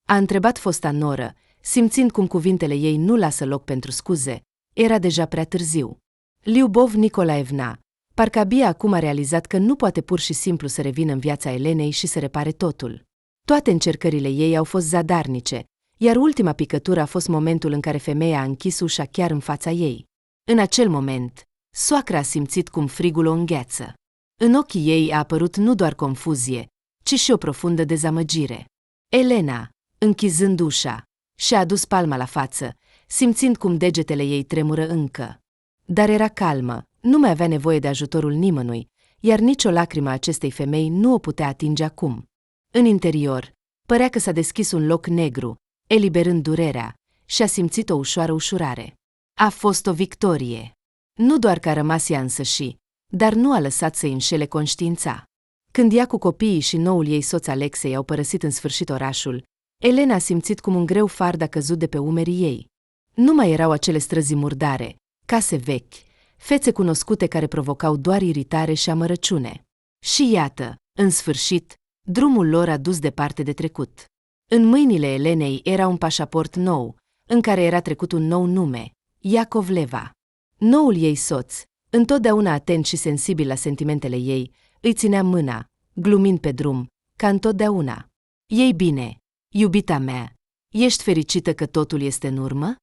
Speaker 1: A întrebat fosta noră, simțind cum cuvintele ei nu lasă loc pentru scuze. Era deja prea târziu. Liubov Nicolaevna, parcă abia acum a realizat că nu poate pur și simplu să revină în viața Elenei și să repare totul. Toate încercările ei au fost zadarnice, iar ultima picătură a fost momentul în care femeia a închis ușa chiar în fața ei. În acel moment, soacra a simțit cum frigul o îngheață. În ochii ei a apărut nu doar confuzie, ci și o profundă dezamăgire. Elena, închizând ușa, și-a adus palma la față, simțind cum degetele ei tremură încă. Dar era calmă, nu mai avea nevoie de ajutorul nimănui, iar nicio lacrimă a acestei femei nu o putea atinge acum. În interior, părea că s-a deschis un loc negru, eliberând durerea, și a simțit o ușoară ușurare. A fost o victorie. Nu doar că a rămas ea însăși, dar nu a lăsat să-i înșele conștiința. Când ea cu copiii și noul ei soț Alexei au părăsit în sfârșit orașul, Elena a simțit cum un greu fard a căzut de pe umerii ei. Nu mai erau acele străzi murdare, case vechi, fețe cunoscute care provocau doar iritare și amărăciune. Și iată, în sfârșit, drumul lor a dus departe de trecut. În mâinile Elenei era un pașaport nou, în care era trecut un nou nume, Iacovleva. Noul ei soț, întotdeauna atent și sensibil la sentimentele ei, îi ținea mâna, glumind pe drum, ca întotdeauna. Ei bine, iubita mea, ești fericită că totul este în urmă?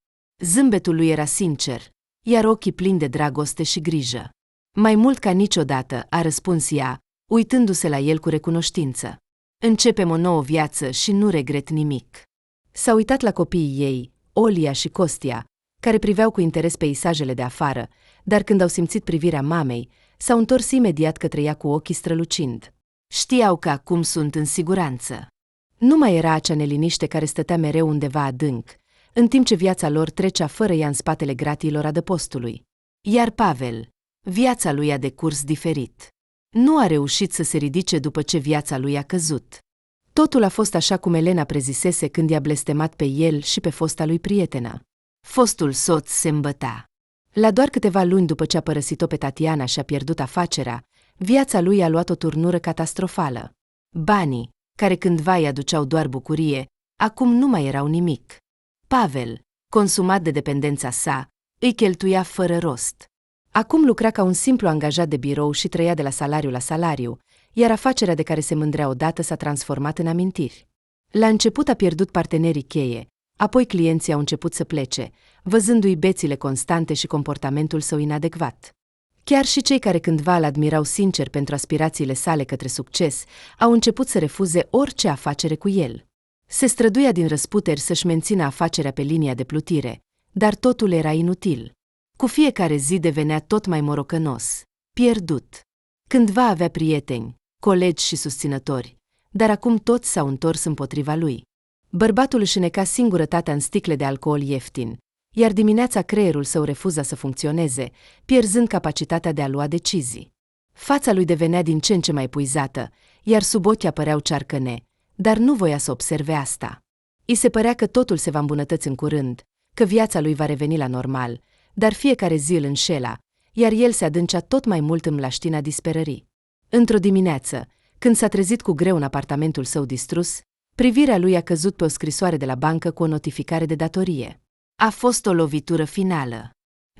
Speaker 1: Zâmbetul lui era sincer, iar ochii plini de dragoste și grijă. Mai mult ca niciodată, a răspuns ea, uitându-se la el cu recunoștință. Începem o nouă viață și nu regret nimic. S-a uitat la copiii ei, Olia și Costia, care priveau cu interes peisajele de afară, dar când au simțit privirea mamei, s-au întors imediat către ea cu ochii strălucind. Știau că acum sunt în siguranță. Nu mai era acea neliniște care stătea mereu undeva adânc, în timp ce viața lor trecea fără ea în spatele gratiilor adăpostului. Iar Pavel, viața lui a decurs diferit. Nu a reușit să se ridice după ce viața lui a căzut. Totul a fost așa cum Elena prezisese când i-a blestemat pe el și pe fosta lui prietenă. Fostul soț se îmbăta. La doar câteva luni după ce a părăsit-o pe Tatiana și a pierdut afacerea, viața lui a luat o turnură catastrofală. Banii, care cândva îi aduceau doar bucurie, acum nu mai erau nimic. Pavel, consumat de dependența sa, îi cheltuia fără rost. Acum lucra ca un simplu angajat de birou și trăia de la salariu la salariu, iar afacerea de care se mândrea odată s-a transformat în amintiri. La început a pierdut partenerii cheie, apoi clienții au început să plece, văzându-i bețile constante și comportamentul său inadecvat. Chiar și cei care cândva îl admirau sincer pentru aspirațiile sale către succes, au început să refuze orice afacere cu el. Se străduia din răsputeri să-și mențină afacerea pe linia de plutire, dar totul era inutil. Cu fiecare zi devenea tot mai morocănos, pierdut. Cândva avea prieteni, colegi și susținători, dar acum toți s-au întors împotriva lui. Bărbatul își îneca singurătatea în sticle de alcool ieftin, iar dimineața creierul său refuza să funcționeze, pierzând capacitatea de a lua decizii. Fața lui devenea din ce în ce mai epuizată, iar sub ochi apăreau cearcăne, dar nu voia să observe asta. I se părea că totul se va îmbunătăți în curând, că viața lui va reveni la normal, dar fiecare zi îl înșela, iar el se adâncea tot mai mult în mlaștina disperării. Într-o dimineață, când s-a trezit cu greu în apartamentul său distrus, privirea lui a căzut pe o scrisoare de la bancă cu o notificare de datorie. A fost o lovitură finală.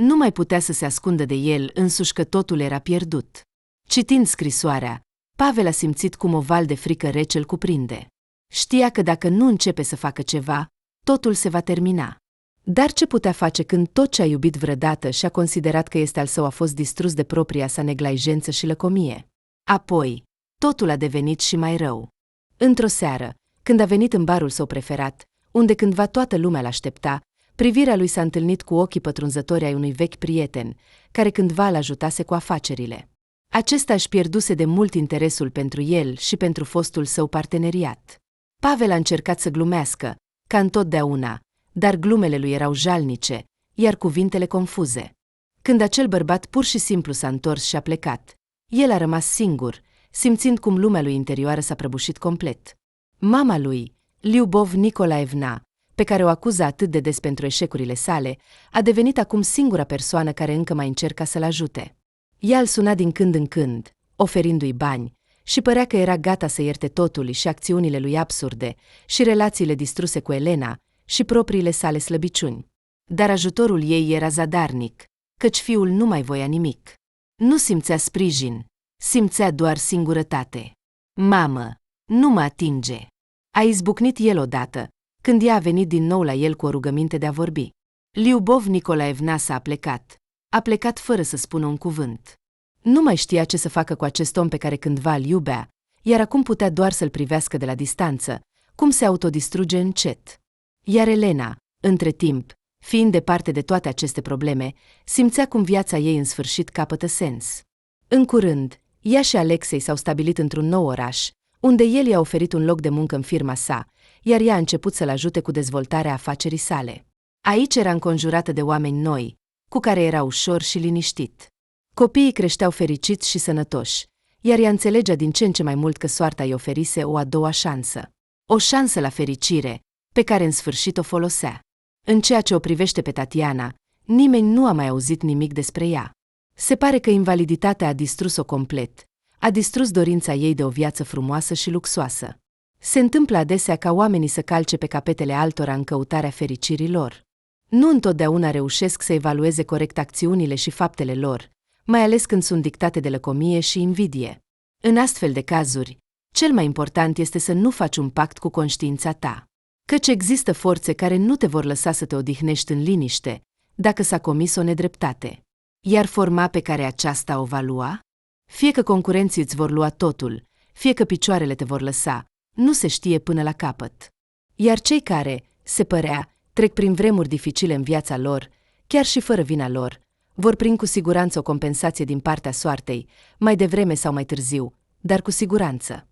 Speaker 1: Nu mai putea să se ascundă de el, însuși că totul era pierdut. Citind scrisoarea, Pavel a simțit cum o val de frică rece îl cuprinde. Știa că dacă nu începe să facă ceva, totul se va termina. Dar ce putea face când tot ce a iubit vreodată și a considerat că este al său a fost distrus de propria sa neglijență și lăcomie? Apoi, totul a devenit și mai rău. Într-o seară, când a venit în barul său preferat, unde cândva toată lumea l-aștepta, privirea lui s-a întâlnit cu ochii pătrunzători ai unui vechi prieten, care cândva l-ajutase cu afacerile. Acesta își pierduse de mult interesul pentru el și pentru fostul său parteneriat. Pavel a încercat să glumească, ca întotdeauna, dar glumele lui erau jalnice, iar cuvintele confuze. Când acel bărbat pur și simplu s-a întors și a plecat, el a rămas singur, simțind cum lumea lui interioară s-a prăbușit complet. Mama lui, Liubov Nicolaevna, pe care o acuză atât de des pentru eșecurile sale, a devenit acum singura persoană care încă mai încerca să-l ajute. Ea îl suna din când în când, oferindu-i bani, și părea că era gata să ierte totul și acțiunile lui absurde, și relațiile distruse cu Elena, și propriile sale slăbiciuni. Dar ajutorul ei era zadarnic, căci fiul nu mai voia nimic. Nu simțea sprijin, simțea doar singurătate. Mamă, nu mă atinge! A izbucnit el odată, când ea a venit din nou la el cu o rugăminte de a vorbi. Liubov Nicolaevna s-a plecat. A plecat fără să spună un cuvânt. Nu mai știa ce să facă cu acest om pe care cândva îl iubea, iar acum putea doar să-l privească de la distanță, cum se autodistruge încet. Iar Elena, între timp, fiind departe de toate aceste probleme, simțea cum viața ei în sfârșit capătă sens. În curând, ea și Alexei s-au stabilit într-un nou oraș, unde el i-a oferit un loc de muncă în firma sa, iar ea a început să-l ajute cu dezvoltarea afacerii sale. Aici era înconjurată de oameni noi, cu care era ușor și liniștit. Copiii creșteau fericiți și sănătoși, iar ea înțelegea din ce în ce mai mult că soarta îi oferise o a doua șansă. O șansă la fericire, pe care în sfârșit o folosea. În ceea ce o privește pe Tatiana, nimeni nu a mai auzit nimic despre ea. Se pare că invaliditatea a distrus-o complet, a distrus dorința ei de o viață frumoasă și luxoasă. Se întâmplă adesea ca oamenii să calce pe capetele altora în căutarea fericirii lor. Nu întotdeauna reușesc să evalueze corect acțiunile și faptele lor, mai ales când sunt dictate de lăcomie și invidie. În astfel de cazuri, cel mai important este să nu faci un pact cu conștiința ta, căci există forțe care nu te vor lăsa să te odihnești în liniște, dacă s-a comis o nedreptate. Iar forma pe care aceasta o va lua? Fie că concurenții îți vor lua totul, fie că picioarele te vor lăsa, nu se știe până la capăt. Iar cei care, se părea, trec prin vremuri dificile în viața lor, chiar și fără vina lor, vor primi cu siguranță o compensație din partea soartei, mai devreme sau mai târziu, dar cu siguranță.